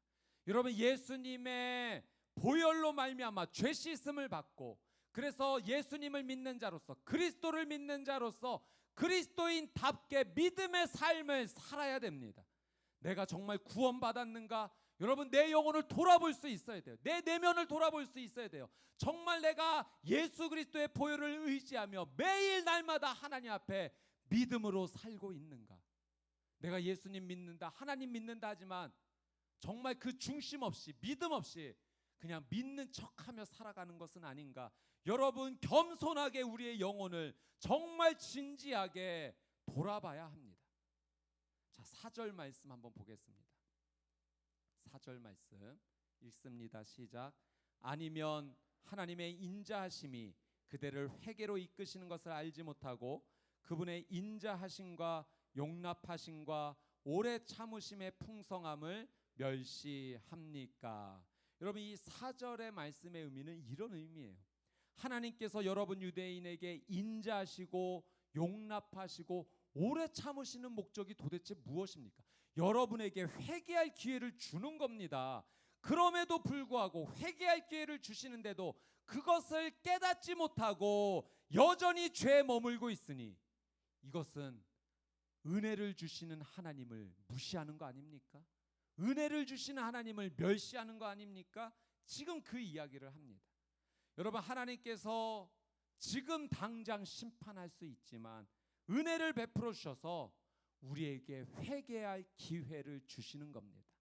여러분, 예수님의 보혈로 말미암아 죄 씻음을 받고, 그래서 예수님을 믿는 자로서, 그리스도를 믿는 자로서 그리스도인답게 믿음의 삶을 살아야 됩니다. 내가 정말 구원받았는가? 여러분, 내 영혼을 돌아볼 수 있어야 돼요. 내 내면을 돌아볼 수 있어야 돼요. 정말 내가 예수 그리스도의 보혈을 의지하며 매일 날마다 하나님 앞에 믿음으로 살고 있는가? 내가 예수님 믿는다, 하나님 믿는다 하지만 정말 그 중심 없이, 믿음 없이 그냥 믿는 척하며 살아가는 것은 아닌가? 여러분, 겸손하게 우리의 영혼을 정말 진지하게 돌아봐야 합니다. 자, 4절 말씀 한번 보겠습니다. 4절 말씀 읽습니다. 시작. 아니면 하나님의 인자하심이 그대를 회개로 이끄시는 것을 알지 못하고 그분의 인자하심과 용납하심과 오래 참으심의 풍성함을 멸시합니까? 여러분, 이 4절의 말씀의 의미는 이런 의미예요. 하나님께서 여러분 유대인에게 인자하시고 용납하시고 오래 참으시는 목적이 도대체 무엇입니까? 여러분에게 회개할 기회를 주는 겁니다. 그럼에도 불구하고 회개할 기회를 주시는데도 그것을 깨닫지 못하고 여전히 죄에 머물고 있으니 이것은 은혜를 주시는 하나님을 무시하는 거 아닙니까? 은혜를 주시는 하나님을 멸시하는 거 아닙니까? 지금 그 이야기를 합니다. 여러분, 하나님께서 지금 당장 심판할 수 있지만 은혜를 베풀어 주셔서 우리에게 회개할 기회를 주시는 겁니다.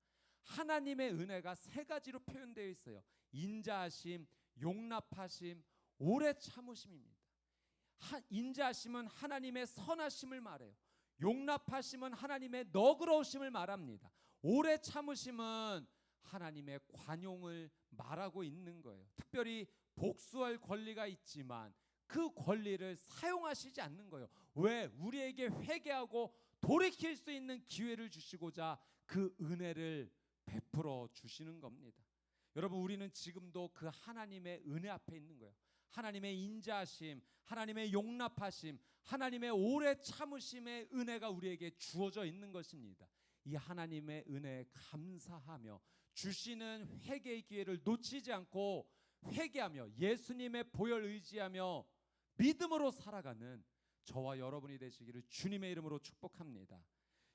하나님의 은혜가 세 가지로 표현되어 있어요. 인자하심, 용납하심, 오래 참으심입니다. 인자하심은 하나님의 선하심을 말해요. 용납하심은 하나님의 너그러우심을 말합니다. 오래 참으심은 하나님의 관용을 말하고 있는 거예요. 특별히 복수할 권리가 있지만 그 권리를 사용하시지 않는 거예요. 왜? 우리에게 회개하고 돌이킬 수 있는 기회를 주시고자 그 은혜를 베풀어 주시는 겁니다. 여러분, 우리는 지금도 그 하나님의 은혜 앞에 있는 거예요. 하나님의 인자하심, 하나님의 용납하심, 하나님의 오래 참으심의 은혜가 우리에게 주어져 있는 것입니다. 이 하나님의 은혜에 감사하며 주시는 회개의 기회를 놓치지 않고 회개하며 예수님의 보혈 의지하며 믿음으로 살아가는 저와 여러분이 되시기를 주님의 이름으로 축복합니다.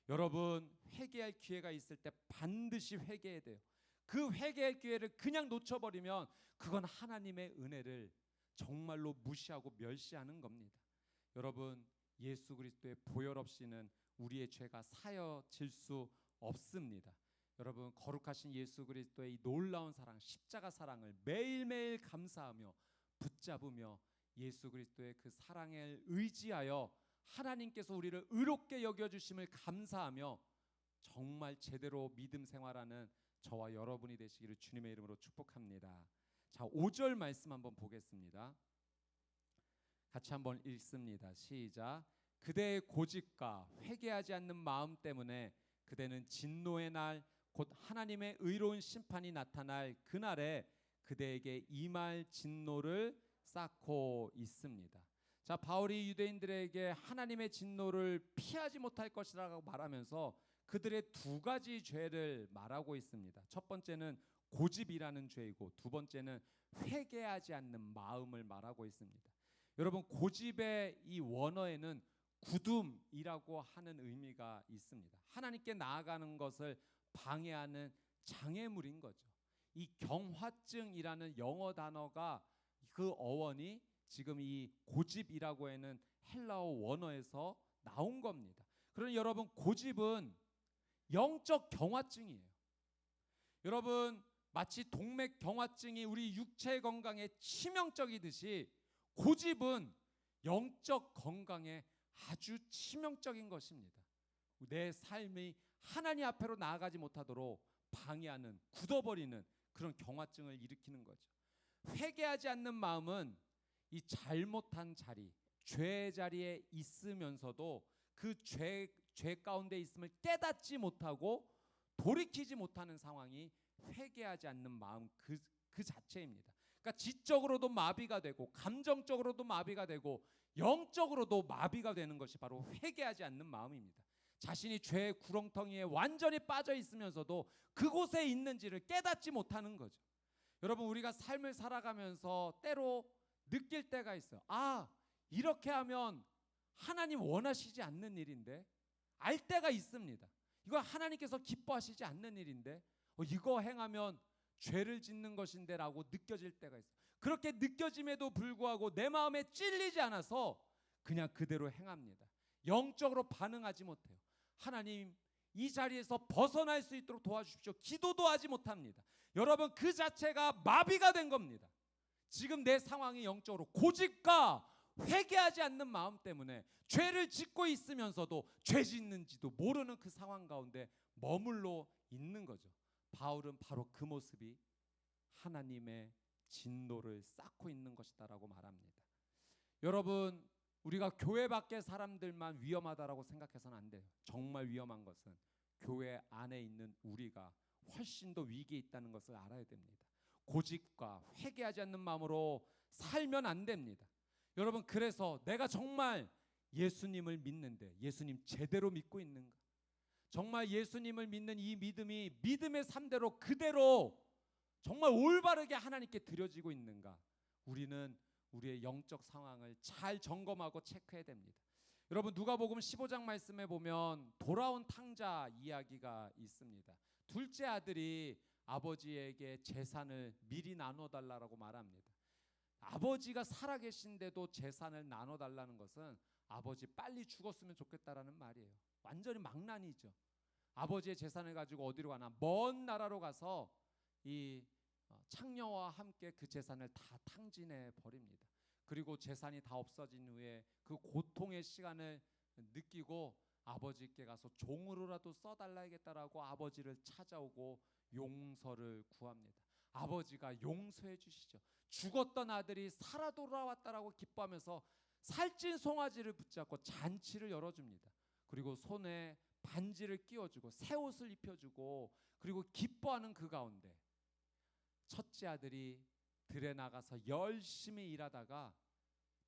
여러분, 회개할 기회가 있을 때 반드시 회개해야 돼요. 그 회개할 기회를 그냥 놓쳐버리면 그건 하나님의 은혜를 정말로 무시하고 멸시하는 겁니다. 여러분, 예수 그리스도의 보혈 없이는 우리의 죄가 사여질 수 없습니다. 여러분, 거룩하신 예수 그리스도의 이 놀라운 사랑, 십자가 사랑을 매일매일 감사하며 붙잡으며 예수 그리스도의 그 사랑을 의지하여 하나님께서 우리를 의롭게 여겨주심을 감사하며 정말 제대로 믿음 생활하는 저와 여러분이 되시기를 주님의 이름으로 축복합니다. 자, 5절 말씀 한번 보겠습니다. 같이 한번 읽습니다. 시작. 그대의 고집과 회개하지 않는 마음 때문에 그대는 진노의 날 곧 하나님의 의로운 심판이 나타날 그날에 그대에게 임할 진노를 쌓고 있습니다. 자, 바울이 유대인들에게 하나님의 진노를 피하지 못할 것이라고 말하면서 그들의 두 가지 죄를 말하고 있습니다. 첫 번째는 고집이라는 죄이고 두 번째는 회개하지 않는 마음을 말하고 있습니다. 여러분, 고집의 이 원어에는 굳음이라고 하는 의미가 있습니다. 하나님께 나아가는 것을 방해하는 장애물인 거죠. 이 경화증이라는 영어 단어가 그 어원이 지금 이 고집이라고 하는 헬라어 원어에서 나온 겁니다. 그러니 여러분, 고집은 영적 경화증이에요. 여러분, 마치 동맥 경화증이 우리 육체 건강에 치명적이듯이 고집은 영적 건강에 아주 치명적인 것입니다. 내 삶이 하나님 앞으로 나아가지 못하도록 방해하는, 굳어버리는 그런 경화증을 일으키는 거죠. 회개하지 않는 마음은 이 잘못한 자리, 죄의 자리에 있으면서도 그 죄 가운데 있음을 깨닫지 못하고 돌이키지 못하는 상황이 회개하지 않는 마음 그 자체입니다. 그러니까 지적으로도 마비가 되고 감정적으로도 마비가 되고 영적으로도 마비가 되는 것이 바로 회개하지 않는 마음입니다. 자신이 죄의 구렁텅이에 완전히 빠져 있으면서도 그곳에 있는지를 깨닫지 못하는 거죠. 여러분, 우리가 삶을 살아가면서 때로 느낄 때가 있어요. 아, 이렇게 하면 하나님 원하시지 않는 일인데, 알 때가 있습니다. 이거 하나님께서 기뻐하시지 않는 일인데, 이거 행하면 죄를 짓는 것인데 라고 느껴질 때가 있어요. 그렇게 느껴짐에도 불구하고 내 마음에 찔리지 않아서 그냥 그대로 행합니다. 영적으로 반응하지 못해요. 하나님, 이 자리에서 벗어날 수 있도록 도와주십시오. 기도도 하지 못합니다. 여러분, 그 자체가 마비가 된 겁니다. 지금 내 상황이 영적으로 고집과 회개하지 않는 마음 때문에 죄를 짓고 있으면서도 죄 짓는지도 모르는 그 상황 가운데 머물러 있는 거죠. 바울은 바로 그 모습이 하나님의 진노를 쌓고 있는 것이다라고 말합니다. 여러분, 우리가 교회 밖의 사람들만 위험하다라고 생각해서는 안 돼요. 정말 위험한 것은 교회 안에 있는 우리가 훨씬 더 위기에 있다는 것을 알아야 됩니다. 고집과 회개하지 않는 마음으로 살면 안 됩니다. 여러분, 그래서 내가 정말 예수님을 믿는데 예수님 제대로 믿고 있는가? 정말 예수님을 믿는 이 믿음이 믿음의 삶대로 그대로 정말 올바르게 하나님께 드려지고 있는가? 우리는 우리의 영적 상황을 잘 점검하고 체크해야 됩니다. 여러분 누가복음 15장 말씀에 보면 돌아온 탕자 이야기가 있습니다. 둘째 아들이 아버지에게 재산을 미리 나눠달라고 말합니다. 아버지가 살아계신데도 재산을 나눠달라는 것은 아버지 빨리 죽었으면 좋겠다라는 말이에요. 완전히 망난이죠. 아버지의 재산을 가지고 어디로 가나? 먼 나라로 가서 이 창녀와 함께 그 재산을 다 탕진해 버립니다. 그리고 재산이 다 없어진 후에 그 고통의 시간을 느끼고 아버지께 가서 종으로라도 써달라야겠다라고 아버지를 찾아오고 용서를 구합니다. 아버지가 용서해 주시죠. 죽었던 아들이 살아 돌아왔다라고 기뻐하면서 살찐 송아지를 붙잡고 잔치를 열어줍니다. 그리고 손에 반지를 끼워주고 새 옷을 입혀주고 그리고 기뻐하는 그 가운데 첫째 아들이 들에 나가서 열심히 일하다가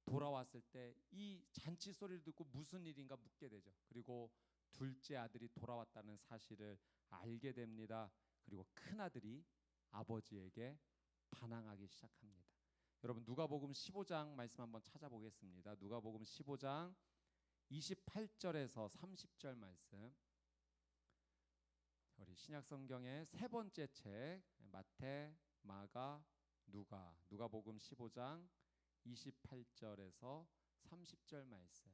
돌아왔을 때 이 잔치 소리를 듣고 무슨 일인가 묻게 되죠. 그리고 둘째 아들이 돌아왔다는 사실을 알게 됩니다. 그리고 큰 아들이 아버지에게 반항하기 시작합니다. 여러분 누가복음 15장 말씀 한번 찾아보겠습니다. 누가복음 15장 28절에서 30절 말씀. 우리 신약성경의 세 번째 책 마태, 마가, 누가복음 15장 28절에서 30절 말씀.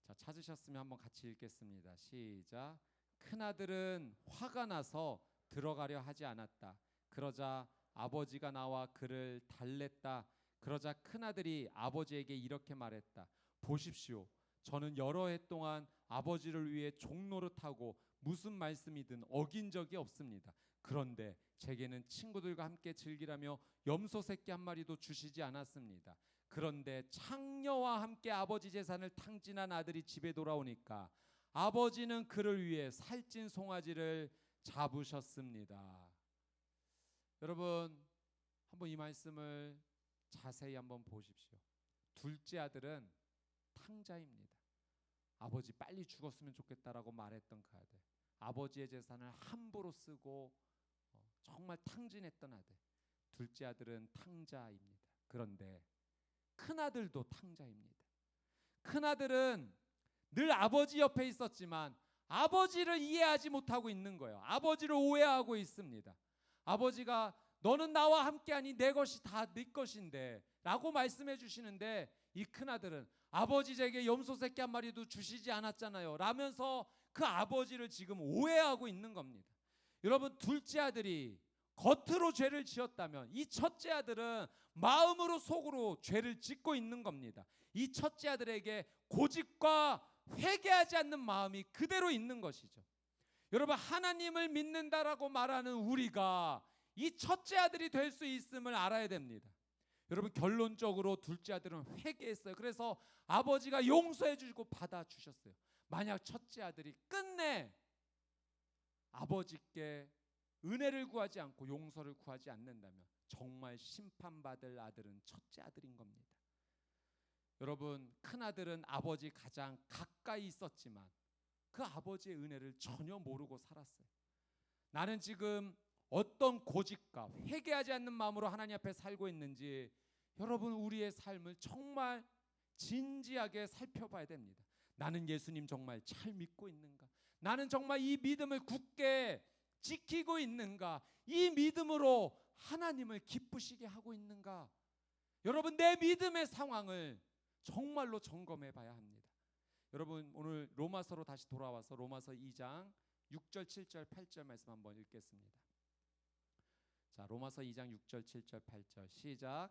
자, 찾으셨으면 한번 같이 읽겠습니다. 시작. 큰아들은 화가 나서 들어가려 하지 않았다. 그러자 아버지가 나와 그를 달랬다. 그러자 큰아들이 아버지에게 이렇게 말했다. 보십시오. 저는 여러 해 동안 아버지를 위해 종노릇하고 무슨 말씀이든 어긴 적이 없습니다. 그런데 제게는 친구들과 함께 즐기라며 염소 새끼 한 마리도 주시지 않았습니다. 그런데 창녀와 함께 아버지 재산을 탕진한 아들이 집에 돌아오니까 아버지는 그를 위해 살찐 송아지를 잡으셨습니다. 여러분 한번 이 말씀을 자세히 한번 보십시오. 둘째 아들은 탕자입니다. 아버지 빨리 죽었으면 좋겠다라고 말했던 그 아들, 아버지의 재산을 함부로 쓰고 정말 탕진했던 아들. 둘째 아들은 탕자입니다. 그런데 큰아들도 탕자입니다. 큰아들은 늘 아버지 옆에 있었지만 아버지를 이해하지 못하고 있는 거예요. 아버지를 오해하고 있습니다. 아버지가 너는 나와 함께하니 내 것이 다 네 것인데 라고 말씀해 주시는데 이 큰아들은 아버지 제게 염소 새끼 한 마리도 주시지 않았잖아요 라면서 그 아버지를 지금 오해하고 있는 겁니다. 여러분 둘째 아들이 겉으로 죄를 지었다면 이 첫째 아들은 마음으로 속으로 죄를 짓고 있는 겁니다. 이 첫째 아들에게 고집과 회개하지 않는 마음이 그대로 있는 것이죠. 여러분 하나님을 믿는다라고 말하는 우리가 이 첫째 아들이 될 수 있음을 알아야 됩니다. 여러분 결론적으로 둘째 아들은 회개했어요. 그래서 아버지가 용서해 주시고 받아주셨어요. 만약 첫째 아들이 끝내 아버지께 은혜를 구하지 않고 용서를 구하지 않는다면 정말 심판받을 아들은 첫째 아들인 겁니다. 여러분 큰아들은 아버지 가장 가까이 있었지만 그 아버지의 은혜를 전혀 모르고 살았어요. 나는 지금 어떤 고집과 회개하지 않는 마음으로 하나님 앞에 살고 있는지 여러분 우리의 삶을 정말 진지하게 살펴봐야 됩니다. 나는 예수님 정말 잘 믿고 있는가? 나는 정말 이 믿음을 굳게 지키고 있는가? 이 믿음으로 하나님을 기쁘시게 하고 있는가? 여러분 내 믿음의 상황을 정말로 점검해 봐야 합니다. 여러분 오늘 로마서로 다시 돌아와서 로마서 2장 6절 7절 8절 말씀 한번 읽겠습니다. 자, 로마서 2장 6절 7절 8절 시작.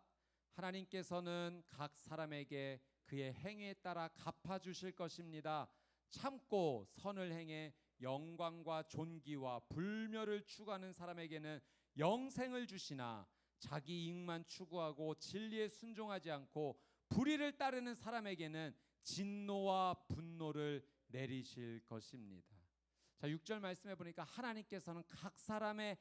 하나님께서는 각 사람에게 그의 행위에 따라 갚아주실 것입니다. 참고 선을 행해 영광과 존귀와 불멸을 추구하는 사람에게는 영생을 주시나 자기 이익만 추구하고 진리에 순종하지 않고 불의를 따르는 사람에게는 진노와 분노를 내리실 것입니다. 자, 6절 말씀해 보니까 하나님께서는 각 사람의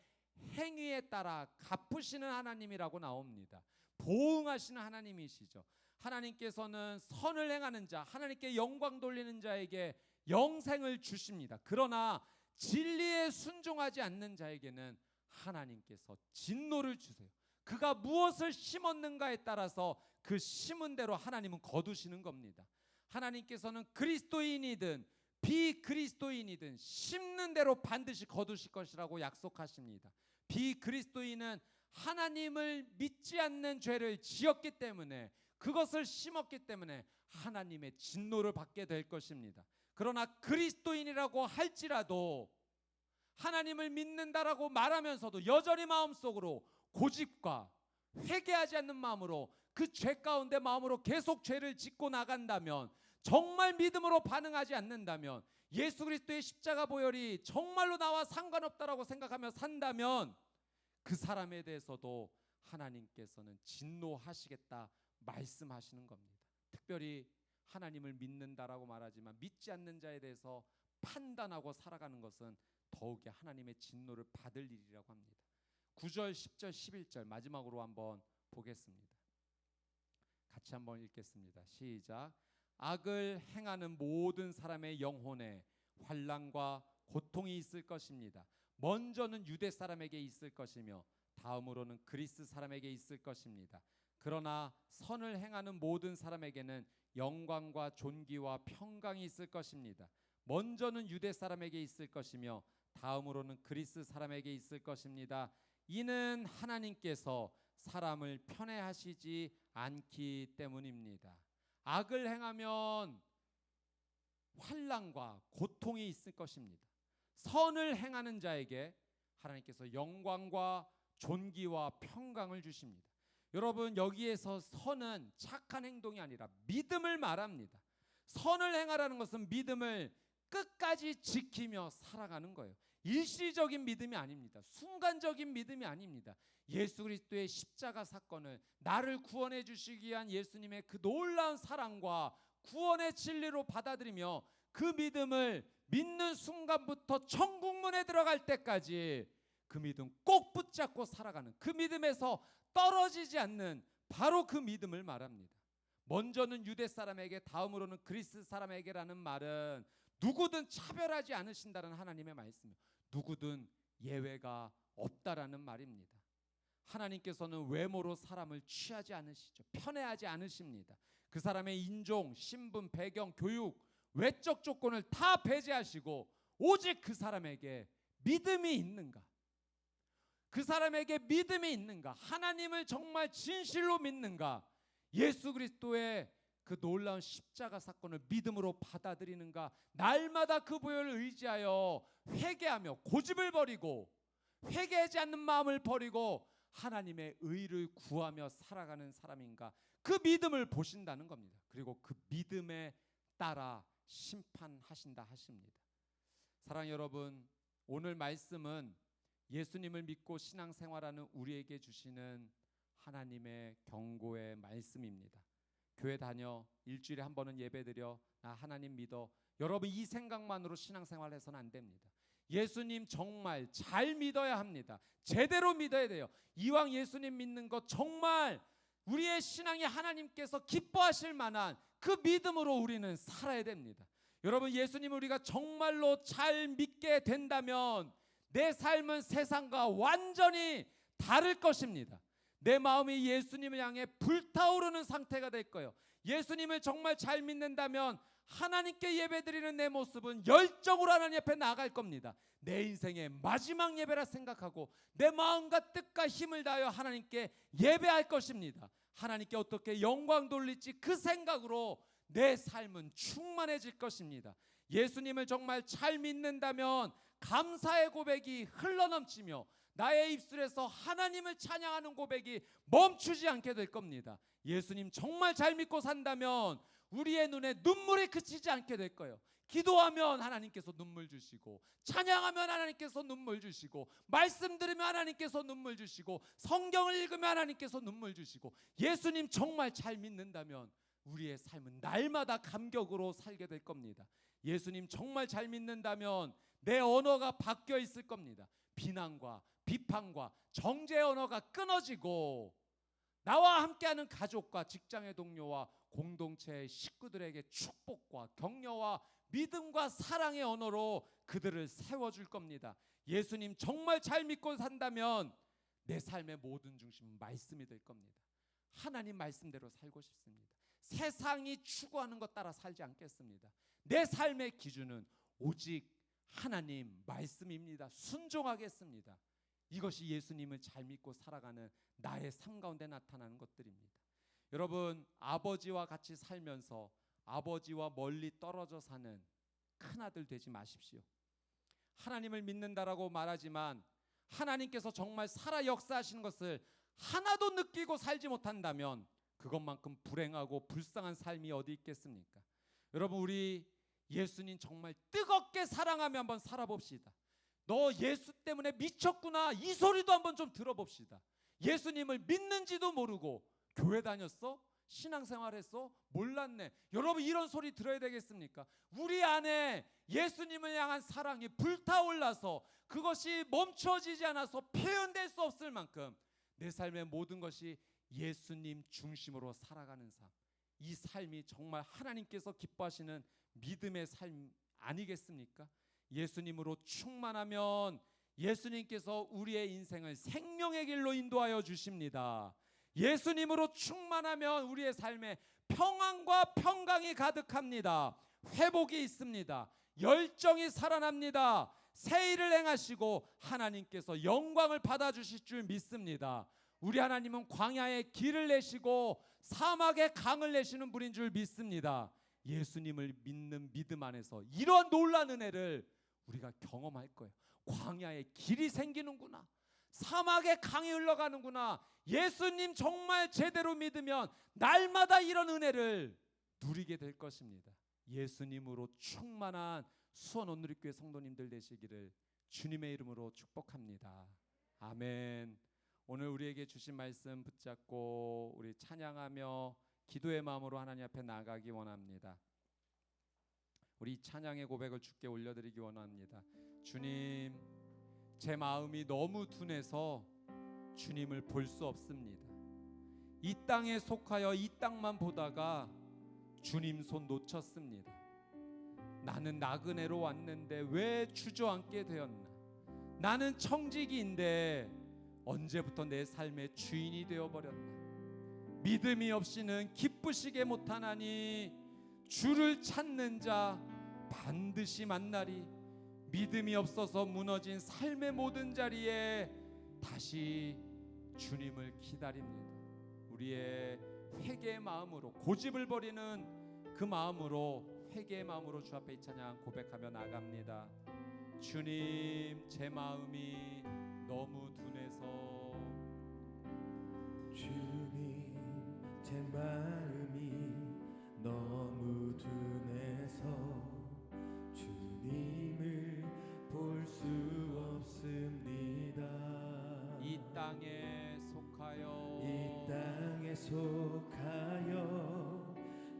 행위에 따라 갚으시는 하나님이라고 나옵니다. 보응하시는 하나님이시죠. 하나님께서는 선을 행하는 자, 하나님께 영광 돌리는 자에게 영생을 주십니다. 그러나 진리에 순종하지 않는 자에게는 하나님께서 진노를 주세요. 그가 무엇을 심었는가에 따라서 그 심은 대로 하나님은 거두시는 겁니다. 하나님께서는 그리스도인이든 비그리스도인이든 심는 대로 반드시 거두실 것이라고 약속하십니다. 비그리스도인은 하나님을 믿지 않는 죄를 지었기 때문에, 그것을 심었기 때문에 하나님의 진노를 받게 될 것입니다. 그러나 그리스도인이라고 할지라도 하나님을 믿는다라고 말하면서도 여전히 마음속으로 고집과 회개하지 않는 마음으로 그 죄 가운데 마음으로 계속 죄를 짓고 나간다면, 정말 믿음으로 반응하지 않는다면, 예수 그리스도의 십자가 보혈이 정말로 나와 상관없다라고 생각하며 산다면 그 사람에 대해서도 하나님께서는 진노하시겠다 말씀하시는 겁니다. 특별히 하나님을 믿는다라고 말하지만 믿지 않는 자에 대해서 판단하고 살아가는 것은 더욱이 하나님의 진노를 받을 일이라고 합니다. 9절, 10절, 11절 마지막으로 한번 보겠습니다. 같이 한번 읽겠습니다. 시작. 악을 행하는 모든 사람의 영혼에 환난과 고통이 있을 것입니다. 먼저는 유대 사람에게 있을 것이며 다음으로는 그리스 사람에게 있을 것입니다. 그러나 선을 행하는 모든 사람에게는 영광과 존귀와 평강이 있을 것입니다. 먼저는 유대 사람에게 있을 것이며 다음으로는 그리스 사람에게 있을 것입니다. 이는 하나님께서 사람을 편애하시지 않기 때문입니다. 악을 행하면 환난과 고통이 있을 것입니다. 선을 행하는 자에게 하나님께서 영광과 존귀와 평강을 주십니다. 여러분, 여기에서 선은 착한 행동이 아니라 믿음을 말합니다. 선을 행하라는 것은 믿음을 끝까지 지키며 살아가는 거예요. 일시적인 믿음이 아닙니다. 순간적인 믿음이 아닙니다. 예수 그리스도의 십자가 사건을, 나를 구원해 주시기 위한 예수님의 그 놀라운 사랑과 구원의 진리로 받아들이며 그 믿음을 믿는 순간부터 천국문에 들어갈 때까지 그 믿음 꼭 붙잡고 살아가는, 그 믿음에서 떨어지지 않는 바로 그 믿음을 말합니다. 먼저는 유대 사람에게 다음으로는 그리스 사람에게라는 말은 누구든 차별하지 않으신다는 하나님의 말씀이에요. 누구든 예외가 없다라는 말입니다. 하나님께서는 외모로 사람을 취하지 않으시죠. 편애하지 않으십니다. 그 사람의 인종, 신분, 배경, 교육, 외적 조건을 다 배제하시고 오직 그 사람에게 믿음이 있는가, 그 사람에게 믿음이 있는가, 하나님을 정말 진실로 믿는가, 예수 그리스도의 그 놀라운 십자가 사건을 믿음으로 받아들이는가, 날마다 그 보혈을 의지하여 회개하며 고집을 버리고 회개하지 않는 마음을 버리고 하나님의 의를 구하며 살아가는 사람인가, 그 믿음을 보신다는 겁니다. 그리고 그 믿음에 따라 심판하신다 하십니다. 사랑하는 여러분, 오늘 말씀은 예수님을 믿고 신앙생활하는 우리에게 주시는 하나님의 경고의 말씀입니다. 교회 다녀, 일주일에 한 번은 예배드려, 나 하나님 믿어. 여러분, 이 생각만으로 신앙생활해서는 안 됩니다. 예수님 정말 잘 믿어야 합니다. 제대로 믿어야 돼요. 이왕 예수님 믿는 것 정말 우리의 신앙이 하나님께서 기뻐하실 만한 그 믿음으로 우리는 살아야 됩니다. 여러분, 예수님을 우리가 정말로 잘 믿게 된다면 내 삶은 세상과 완전히 다를 것입니다. 내 마음이 예수님을 향해 불타오르는 상태가 될 거예요. 예수님을 정말 잘 믿는다면 하나님께 예배드리는 내 모습은 열정으로 하나님 앞에 나아갈 겁니다. 내 인생의 마지막 예배라 생각하고 내 마음과 뜻과 힘을 다하여 하나님께 예배할 것입니다. 하나님께 어떻게 영광 돌릴지 그 생각으로 내 삶은 충만해질 것입니다. 예수님을 정말 잘 믿는다면 감사의 고백이 흘러넘치며 나의 입술에서 하나님을 찬양하는 고백이 멈추지 않게 될 겁니다. 예수님 정말 잘 믿고 산다면 우리의 눈에 눈물이 그치지 않게 될 거예요. 기도하면 하나님께서 눈물 주시고, 찬양하면 하나님께서 눈물 주시고, 말씀 들으면 하나님께서 눈물 주시고, 성경을 읽으면 하나님께서 눈물 주시고, 예수님 정말 잘 믿는다면 우리의 삶은 날마다 감격으로 살게 될 겁니다. 예수님 정말 잘 믿는다면 내 언어가 바뀌어 있을 겁니다. 비난과 비판과 정죄의 언어가 끊어지고 나와 함께하는 가족과 직장의 동료와 공동체의 식구들에게 축복과 격려와 믿음과 사랑의 언어로 그들을 세워줄 겁니다. 예수님 정말 잘 믿고 산다면 내 삶의 모든 중심은 말씀이 될 겁니다. 하나님 말씀대로 살고 싶습니다. 세상이 추구하는 것 따라 살지 않겠습니다. 내 삶의 기준은 오직 하나님 말씀입니다. 순종하겠습니다. 이것이 예수님을 잘 믿고 살아가는 나의 삶 가운데 나타나는 것들입니다. 여러분, 아버지와 같이 살면서 아버지와 멀리 떨어져 사는 큰아들 되지 마십시오. 하나님을 믿는다라고 말하지만 하나님께서 정말 살아 역사하시는 것을 하나도 느끼고 살지 못한다면 그것만큼 불행하고 불쌍한 삶이 어디 있겠습니까? 여러분, 우리 예수님 정말 뜨겁게 사랑하며 한번 살아봅시다. 너 예수 때문에 미쳤구나, 이 소리도 한번 좀 들어봅시다. 예수님을 믿는지도 모르고 교회 다녔어? 신앙생활했어? 몰랐네. 여러분, 이런 소리 들어야 되겠습니까? 우리 안에 예수님을 향한 사랑이 불타올라서 그것이 멈춰지지 않아서 표현될 수 없을 만큼 내 삶의 모든 것이 예수님 중심으로 살아가는 삶, 이 삶이 정말 하나님께서 기뻐하시는 믿음의 삶 아니겠습니까? 예수님으로 충만하면 예수님께서 우리의 인생을 생명의 길로 인도하여 주십니다. 예수님으로 충만하면 우리의 삶에 평안과 평강이 가득합니다. 회복이 있습니다. 열정이 살아납니다. 새 일을 행하시고 하나님께서 영광을 받아주실 줄 믿습니다. 우리 하나님은 광야에 길을 내시고 사막에 강을 내시는 분인 줄 믿습니다. 예수님을 믿는 믿음 안에서 이런 놀라운 은혜를 우리가 경험할 거예요. 광야에 길이 생기는구나, 사막에 강이 흘러가는구나. 예수님 정말 제대로 믿으면 날마다 이런 은혜를 누리게 될 것입니다. 예수님으로 충만한 수원 온누리교회 성도님들 되시기를 주님의 이름으로 축복합니다. 아멘. 오늘 우리에게 주신 말씀 붙잡고 우리 찬양하며 기도의 마음으로 하나님 앞에 나가기 원합니다. 우리 찬양의 고백을 주께 올려드리기 원합니다. 주님, 제 마음이 너무 둔해서 주님을 볼 수 없습니다. 이 땅에 속하여 이 땅만 보다가 주님 손 놓쳤습니다. 나는 나그네로 왔는데 왜 주저앉게 되었나? 나는 청지기인데 언제부터 내 삶의 주인이 되어버렸나? 믿음이 없이는 기쁘시게 못하나니 주를 찾는 자 반드시 만나리. 믿음이 없어서 무너진 삶의 모든 자리에 다시 주님을 기다립니다. 우리의 회개의 마음으로, 고집을 버리는 그 마음으로, 회개의 마음으로 주 앞에 이 찬양 고백하며 나갑니다. 주님, 제 마음이 너무 둔해서,
주님, 제 마음이 너무 둔해서 주님을 볼 수 없습니다.
이 땅에 속하여,
이 땅에 속하여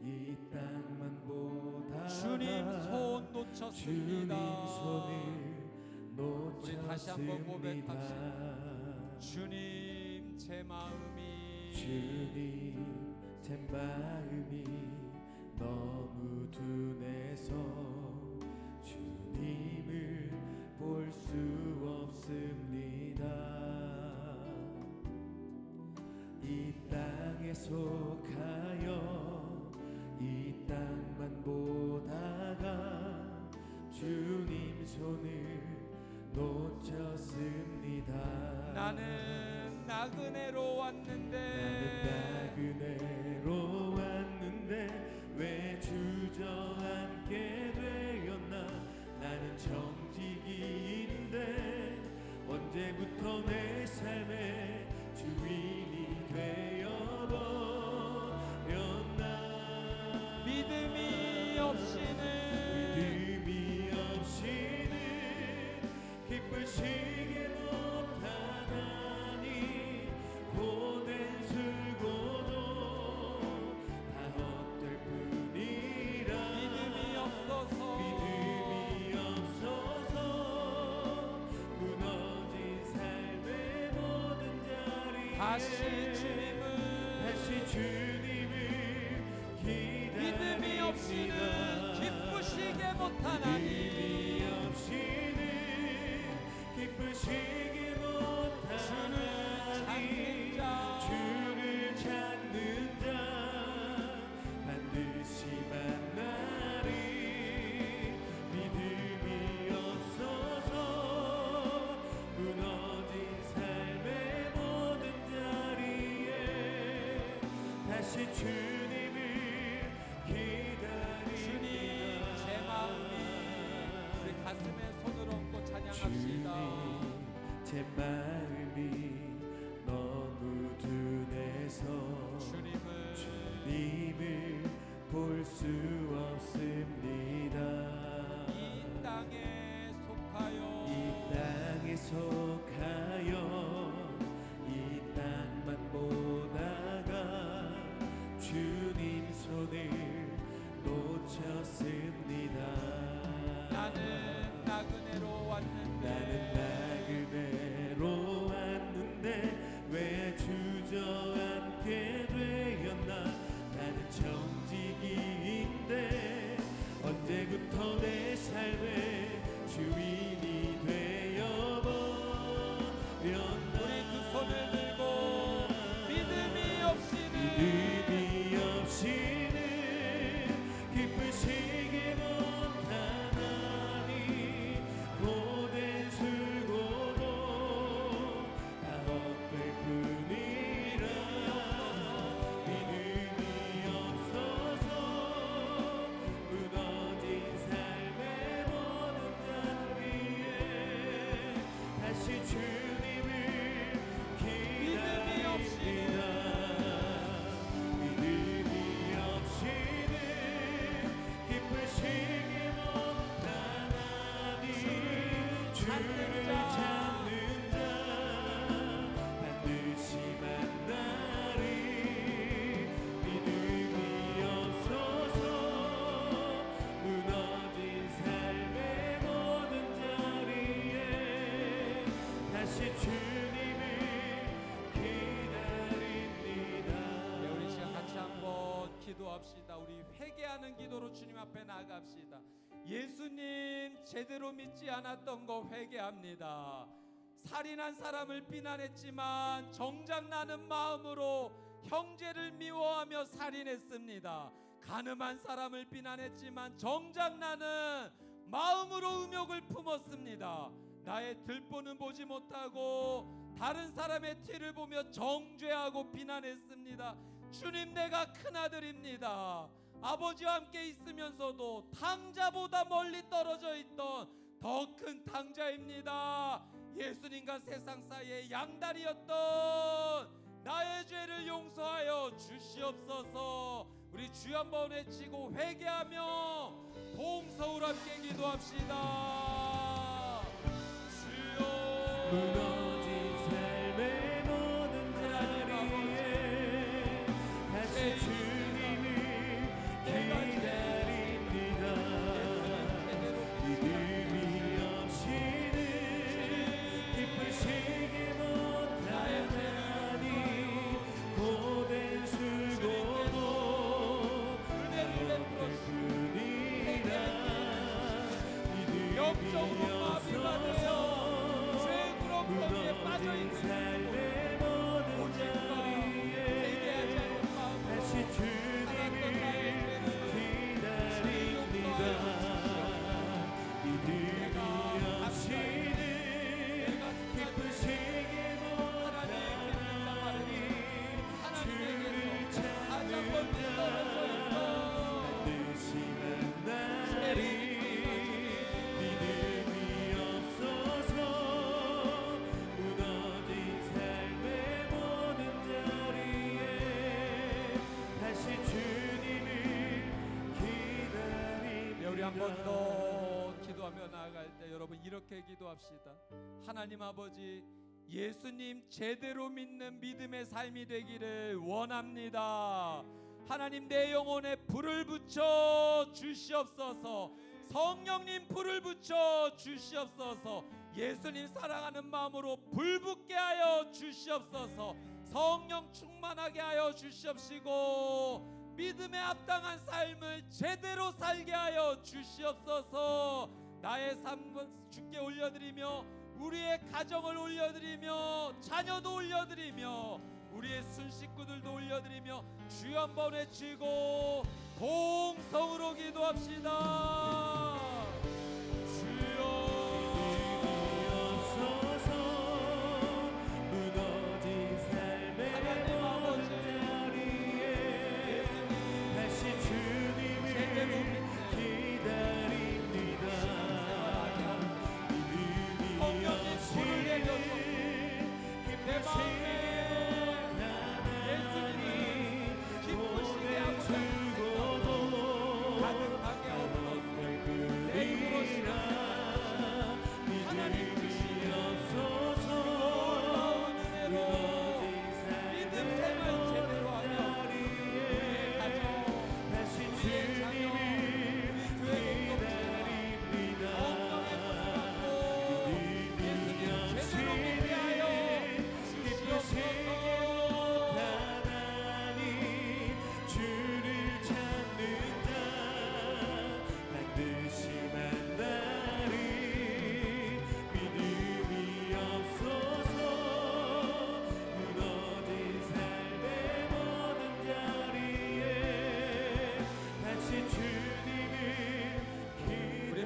이 땅만 보다가
주님 손 놓쳤습니다.
주님 손을 놓쳤습니다.
우리 다시 한번 고백합시다. 주님, 제 마음이,
주님, 제 마음이 너무 둔해서 주님을 볼 수 없습니다. 이 땅에 속하여 이 땅만 보다가 주님 손을 놓쳤습니다.
나는 나그네로 왔는데,
나그네로 왔는데 왜 주저앉게 되었나? 나는 정직인데 언제부터 내 삶의 주인이 되어버렸나?
믿음이 없이는
기쁘시게 못하나니 고된 술고도 다 헛될 뿐이라.
믿음이 없어서
무너진 삶의 모든 자리에
다시 주님을
주님을
믿음이 없이는 기쁘시게 못하나니
믿음이 없이는 기쁘시게 못하나니 주를 찾는 자 반드시 만나리 믿음이 없어서 무너진 삶의 모든 자리에 다시 주님을 기다립니다.
주님 제 마음이 우리 가슴에 손을 얹고 찬양합시다.
제 마음이 너무 둔해서 주님을 볼 수 없습니다.
이 땅에 속하여
이 땅에 속하여 이 땅만 보다가 주님 손을 놓쳤습니다.
나는 나그네로 왔는데
나그네로 왔는데 왜 주저앉게 되었나. 나는 정직이인데 언제부터 내 삶의 주인이 되어버렸나.
우리 두 손을 들고 믿음이 없이는
기쁘시게 못하나니 고된 수고도 다 헛될 뿐이라. 믿음이 없어서 무너진 삶의 모든 자리에 다시 주님을
믿음이 없이는
믿음이 없이는 기쁘시게 못하나니 주를 찾는 자 반드시 만나리. 믿음이 없어서 무너진 삶의 모든 자리에 다시 주님을 기다립니다.
네, 우리 시간 같이 한번 기도합시다. 우리 회개하는 기도로 주님 앞에 나아갑시다. 예수님 제대로 믿지 않았던 거 회개합니다. 살인한 사람을 비난했지만 정작 나는 마음으로 형제를 미워하며 살인했습니다. 간음한 사람을 비난했지만 정작 나는 마음으로 음욕을 품었습니다. 나의 들보는 보지 못하고 다른 사람의 티를 보며 정죄하고 비난했습니다. 주님, 내가 큰아들입니다. 아버지와 함께 있으면서도 탕자보다 멀리 떨어져 있던 더 큰 탕자입니다. 예수님과 세상 사이의 양다리였던 나의 죄를 용서하여 주시옵소서. 우리 주여 한번 외치고 회개하며 동서울 함께 기도합시다. 주여
무너진 삶의 모든 자리에 다시 주님을 기다립니다. 믿음이 없이는 기쁘시게 못하나니 고된 수고도 뿐이라.
영적으로 마비 받으며 죄구렁 거기에 빠져있는
삶의 모든 자리에 다시 주님을 기다립니다. 믿음이 없이는 기쁘시게 못하나니 주를 찾는 자 반드시 만나리. 믿음이 없어서 무너진 삶의 모든 자리에 다시 주님을 기다립니다.
네, 우리 한 번 더 기도하며 나아갈 때 여러분 이렇게 기도합시다. 하나님 아버지, 예수님 제대로 믿는 믿음의 삶이 되기를 원합니다. 하나님, 내 영혼에 불을 붙여 주시옵소서. 성령님 불을 붙여 주시옵소서. 예수님 사랑하는 마음으로 불붙게 하여 주시옵소서. 성령 충만하게 하여 주시옵시고 믿음에 합당한 삶을 제대로 살게 하여 주시옵소서. 나의 삶을 주께 올려드리며 우리의 가정을 올려드리며 자녀도 올려드리며 우리의 순식구들도 올려드리며 주여 한번 외치고 동성으로 기도합시다. 주여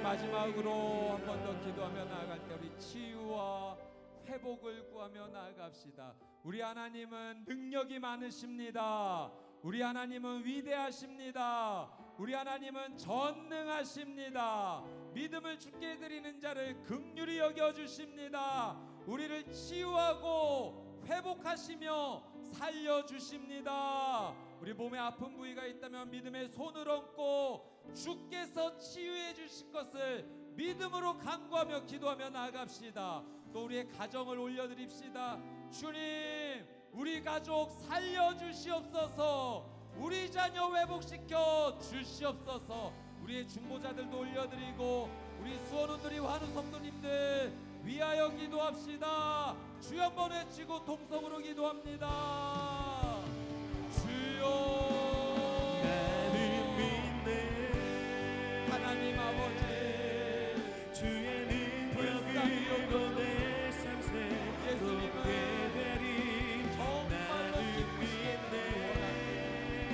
마지막으로 한 번 더 기도하며 나아갈 때 우리 치유와 회복을 구하며 나아갑시다. 우리 하나님은 능력이 많으십니다. 우리 하나님은 위대하십니다. 우리 하나님은 전능하십니다. 믿음을 주께 드리는 자를 긍휼히 여겨주십니다. 우리를 치유하고 회복하시며 살려주십니다. 우리 몸에 아픈 부위가 있다면 믿음의 손을 얹고 주께서 치유해 주실 것을 믿음으로 간구하며 기도하며 나아갑시다. 또 우리의 가정을 올려드립시다. 주님, 우리 가족 살려주시옵소서. 우리 자녀 회복시켜 주시옵소서. 우리의 중보자들도 올려드리고 우리 수원원들이 환우 성도님들 위하여 기도합시다. 주여 한번 외치고 동성으로 기도합니다. 주여 하나님 아버지,
주의 능력으로 내 삶에 높게 되리.
정말로 기쁘시겠네.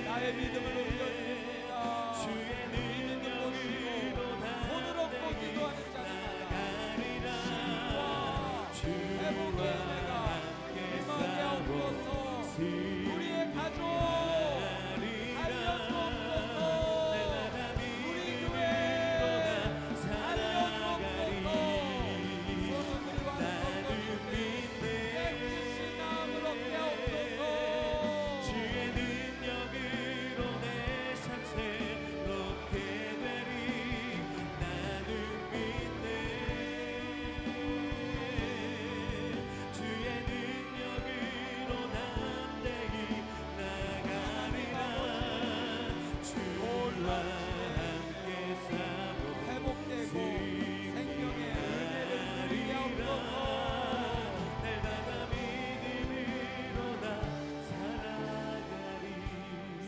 나의 믿음을 올려드립니다.
주의 능력으로
손을 얹고 기도하는 자들마다 치유와 회복의 은혜가 임하게 하옵소서. 우리의 가족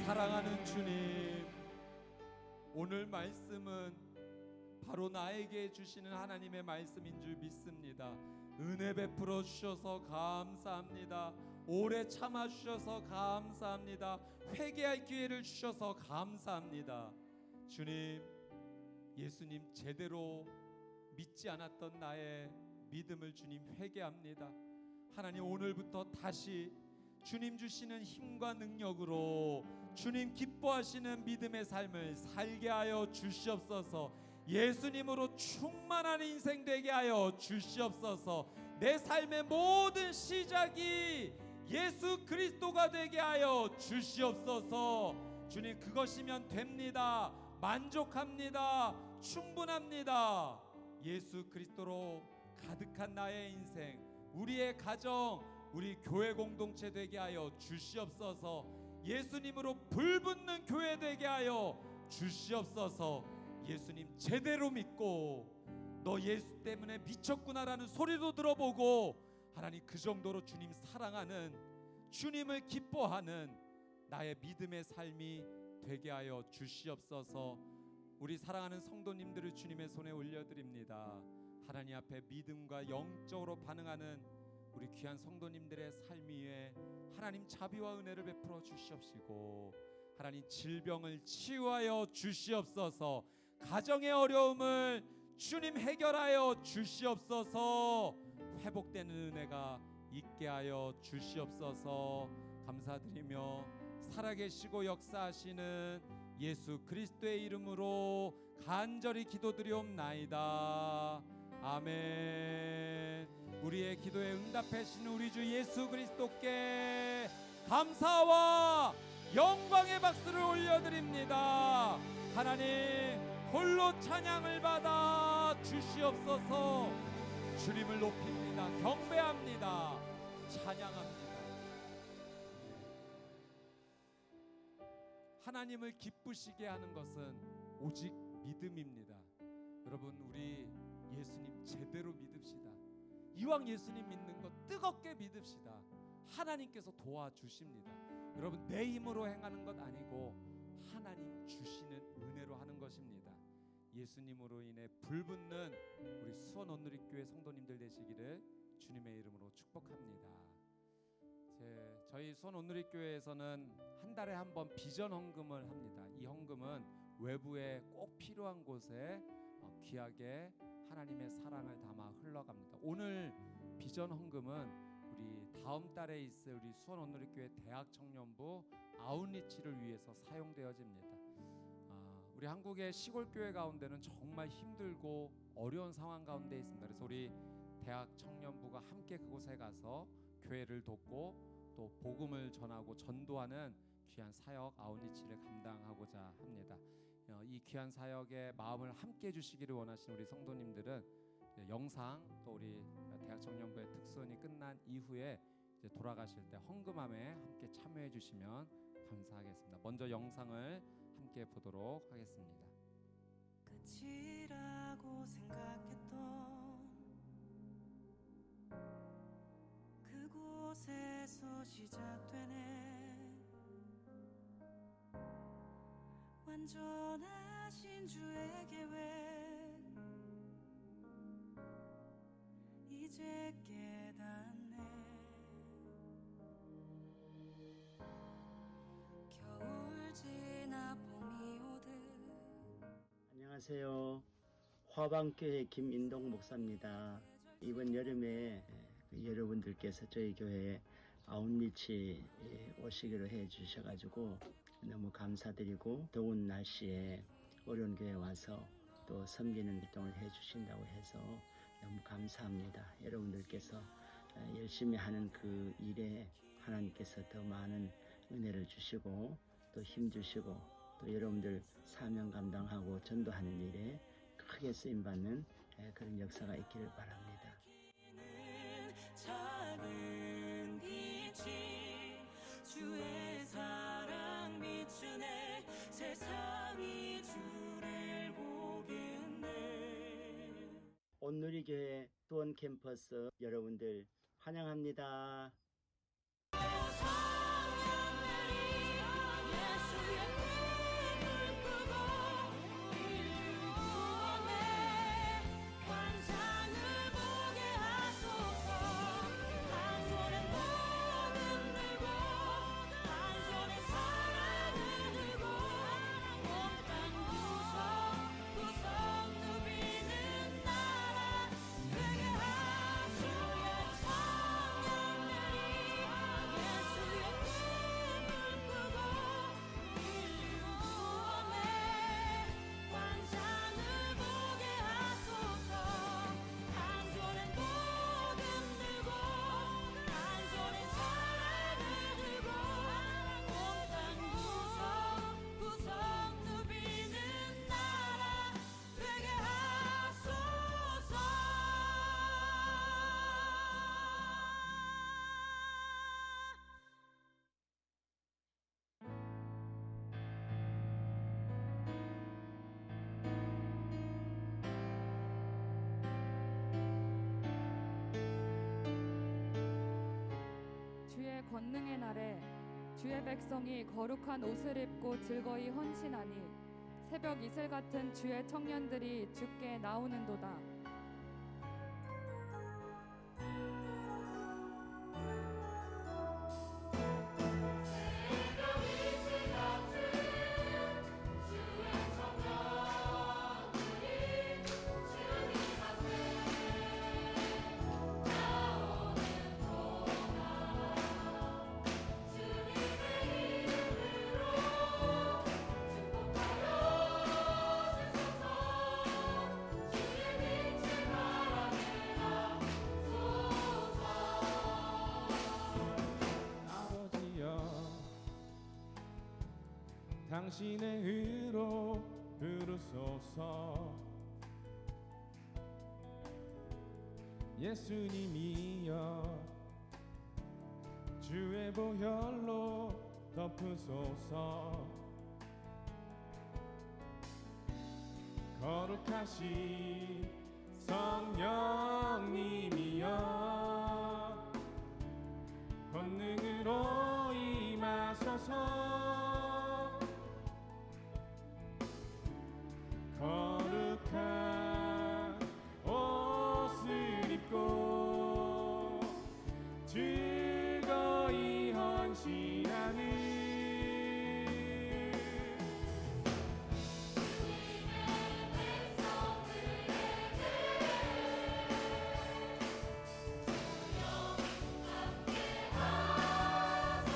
사랑하는 주님, 오늘 말씀은 바로 나에게 주시는 하나님의 말씀인 줄 믿습니다. 은혜 베풀어 주셔서 감사합니다. 오래 참아 주셔서 감사합니다. 회개할 기회를 주셔서 감사합니다. 주님, 예수님 제대로 믿지 않았던 나의 믿음을 주님 회개합니다. 하나님, 오늘부터 다시 주님 주시는 힘과 능력으로 주님 기뻐하시는 믿음의 삶을 살게 하여 주시옵소서. 예수님으로 충만한 인생 되게 하여 주시옵소서. 내 삶의 모든 시작이 예수 그리스도가 되게 하여 주시옵소서. 주님, 그것이면 됩니다. 만족합니다. 충분합니다. 예수 그리스도로 가득한 나의 인생, 우리의 가정, 우리 교회 공동체 되게 하여 주시옵소서. 예수님으로 불붙는 교회 되게 하여 주시옵소서. 예수님 제대로 믿고 너 예수 때문에 미쳤구나라는 소리도 들어보고 하나님 그 정도로 주님 사랑하는 주님을 기뻐하는 나의 믿음의 삶이 되게 하여 주시옵소서. 우리 사랑하는 성도님들을 주님의 손에 올려드립니다. 하나님 앞에 믿음과 영적으로 반응하는 우리 귀한 성도님들의 삶 위에 하나님 자비와 은혜를 베풀어 주시옵시고, 하나님 질병을 치유하여 주시옵소서. 가정의 어려움을 주님 해결하여 주시옵소서. 회복되는 은혜가 있게 하여 주시옵소서. 감사드리며 살아계시고 역사하시는 예수 그리스도의 이름으로 간절히 기도드리옵나이다. 아멘. 우리의 기도에 응답해 주시는 우리 주 예수 그리스도께 감사와 영광의 박수를 올려드립니다. 하나님 홀로 찬양을 받아 주시옵소서. 주님을 높입니다. 경배합니다. 찬양합니다. 하나님을 기쁘시게 하는 것은 오직 믿음입니다. 여러분, 우리 예수님 제대로 믿읍시다. 이왕 예수님 믿는 것 뜨겁게 믿읍시다. 하나님께서 도와주십니다. 여러분, 내 힘으로 행하는 것 아니고 하나님 주시는 은혜로 하는 것입니다. 예수님으로 인해 불붙는 우리 수원 온누리교회 성도님들 되시기를 주님의 이름으로 축복합니다. 저희 수원 온누리교회에서는 한 달에 한 번 비전 헌금을 합니다. 이 헌금은 외부에 꼭 필요한 곳에 귀하게 하나님의 사랑을 담아 흘러갑니다. 오늘 비전 헌금은 우리 다음 달에 있을 우리 수원 온누리교회 대학 청년부 아웃리치를 위해서 사용되어집니다. 우리 한국의 시골 교회 가운데는 정말 힘들고 어려운 상황 가운데 있습니다. 그래서 우리 대학 청년부가 함께 그곳에 가서 교회를 돕고 또 복음을 전하고 전도하는 귀한 사역 아웃리치를 감당하고자 합니다. 이 귀한 사역에 마음을 함께 해주시기를 원하시는 우리 성도님들은 영상 또 우리 대학 청년부의 특수훈이 끝난 이후에 이제 돌아가실 때 헌금함에 함께 참여해 주시면 감사하겠습니다. 먼저 영상을 함께 보도록 하겠습니다.
끝이라고 생각했던 그곳에서 시작되네. 완전하신 주의 계획 이제 깨닫네. 겨울 지나 봄이 오듯.
안녕하세요. 화방교회 김인동 목사입니다. 이번 여름에 여러분들께서 저희 교회에 아웃리치 오시기로 해 주셔가지고 너무 감사드리고, 더운 날씨에 어려운 교회에 와서 또 섬기는 활동을 해 주신다고 해서 너무 감사합니다. 여러분들께서 열심히 하는 그 일에 하나님께서 더 많은 은혜를 주시고 또 힘 주시고 또 여러분들 사명 감당하고 전도하는 일에 크게 쓰임받는 그런 역사가 있기를 바랍니다.
작은 빛이 주의 사랑 비추네. 세상이 주를 보겠네.
온누리교회 수원 캠퍼스 여러분들 환영합니다.
권능의 날에 주의 백성이 거룩한 옷을 입고 즐거이 헌신하니 새벽 이슬 같은 주의 청년들이 주께 나오는도다.
당신의 의로 부르소서. 예수님이여 주의 보혈로 덮으소서. 거룩하신 성령님이여 권능으로 임하소서. 거룩한 옷을 입고 즐거이 헌신하는 주여 함께 하소서.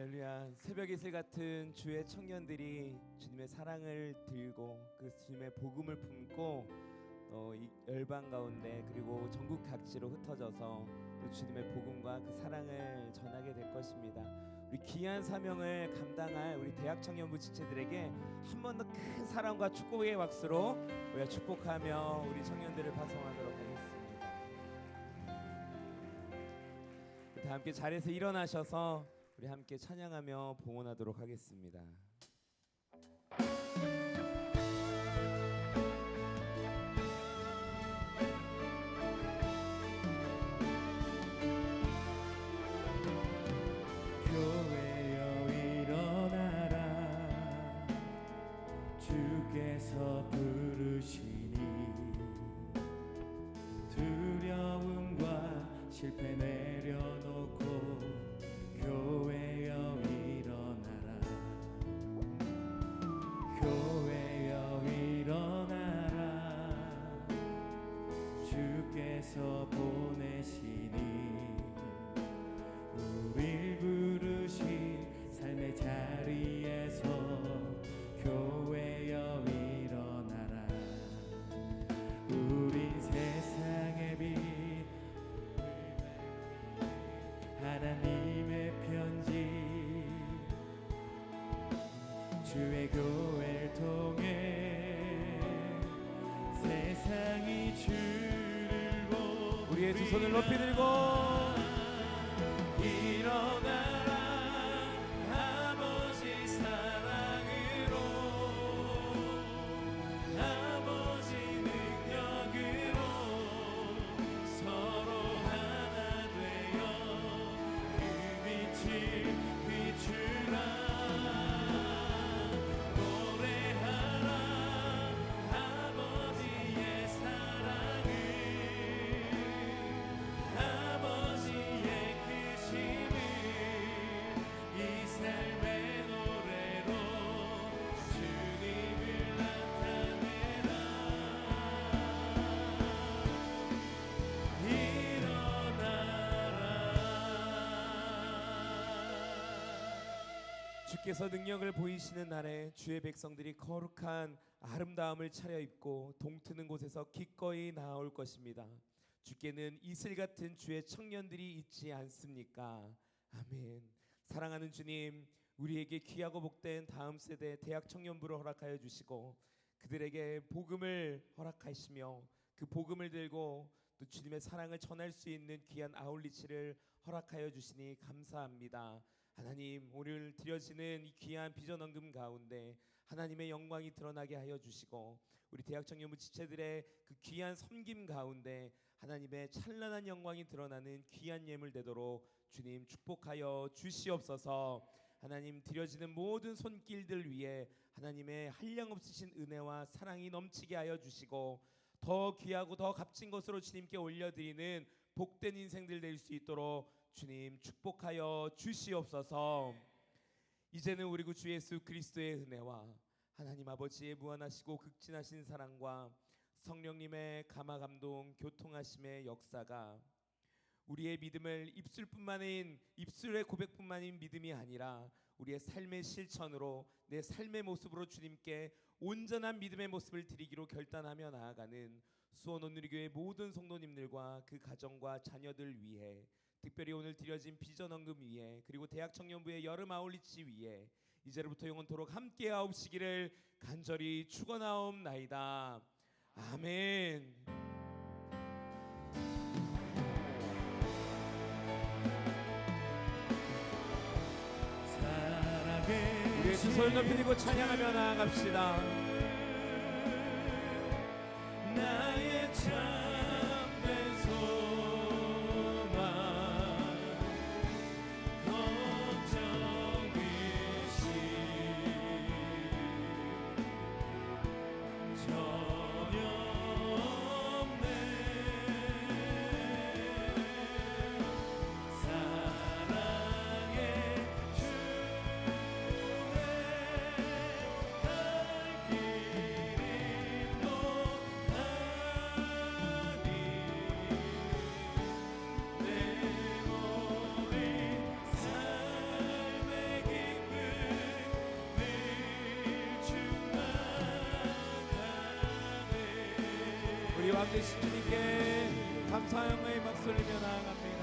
할렐루야. 새벽 이슬 같은 주의 청년들이 주님의 사랑을 들고 그 주님의 복음을 품고 이 열방 가운데 그리고 전국 각지로 흩어져서 또 주님의 복음과 그 사랑을 전하게 될 것입니다. 우리 귀한 사명을 감당할 우리 대학 청년부 지체들에게 한 번 더 큰 사랑과 축복의 박수로 우리가 축복하며 우리 청년들을 파송하도록 하겠습니다. 다 함께 자리에서 일어나셔서 우리 함께 찬양하며 봉헌하도록 하겠습니다.
교회여 일어나라 주께서 부르시니 두려움과 실패 내려놓고 교회여 일어나라 교회여 일어나라 주께서 보내시니 우릴 부르신 삶의 자리에서 교회여 일어나라 우린 세상의 빛 하나님의 편지 주의 교회를 통해 세상이 주를 보고
우리의 두 손을 높이 들고
일어나라 아버지 사랑으로 아버지 능력으로 서로 하나 되어 그 빛을 비추라 노래하라 아버지의 사랑을 아버지의 크심을 이 삶의 노래로 주님을 나타내라 일어나라
주께서 능력을 보이시는 날에 주의 백성들이 거룩한 아름다움을 차려입고 동트는 곳에서 기꺼이 나아올 것입니다. 주께는 이슬 같은 주의 청년들이 있지 않습니까? 아멘. 사랑하는 주님, 우리에게 귀하고 복된 다음 세대 대학 청년부를 허락하여 주시고 그들에게 복음을 허락하시며 그 복음을 들고 또 주님의 사랑을 전할 수 있는 귀한 아울리치를 허락하여 주시니 감사합니다. 하나님, 오늘 드려지는 이 귀한 비전 헌금 가운데 하나님의 영광이 드러나게 하여 주시고 우리 대학 청년부 지체들의 그 귀한 섬김 가운데 하나님의 찬란한 영광이 드러나는 귀한 예물 되도록 주님 축복하여 주시옵소서. 하나님, 드려지는 모든 손길들 위에 하나님의 한량없으신 은혜와 사랑이 넘치게 하여 주시고 더 귀하고 더 값진 것으로 주님께 올려드리는 복된 인생들 될 수 있도록 주님 축복하여 주시옵소서. 이제는 우리 구 주 예수 그리스도의 은혜와 하나님 아버지의 무한하시고 극진하신 사랑과 성령님의 감화 감동 교통하심의 역사가 우리의 믿음을 입술의 고백뿐만인 믿음이 아니라 우리의 삶의 실천으로 내 삶의 모습으로 주님께 온전한 믿음의 모습을 드리기로 결단하며 나아가는 수원 온누리교회 모든 성도님들과 그 가정과 자녀들 위해 특별히 오늘 드려진 비전 헌금 위에 그리고 대학 청년부의 여름 아울리치 위에 이제로부터 영원토록 함께 하옵시기를 간절히 축원하옵나이다. 아멘. 우리의 두 손을 높이 들고 찬양하며 나아갑시다.
나의 참된 소망 걱정 의심 전혀 없네 사랑의 주의 갈 길이
되신 주님께 감사 영광의 박수 올리며 나아갑니다.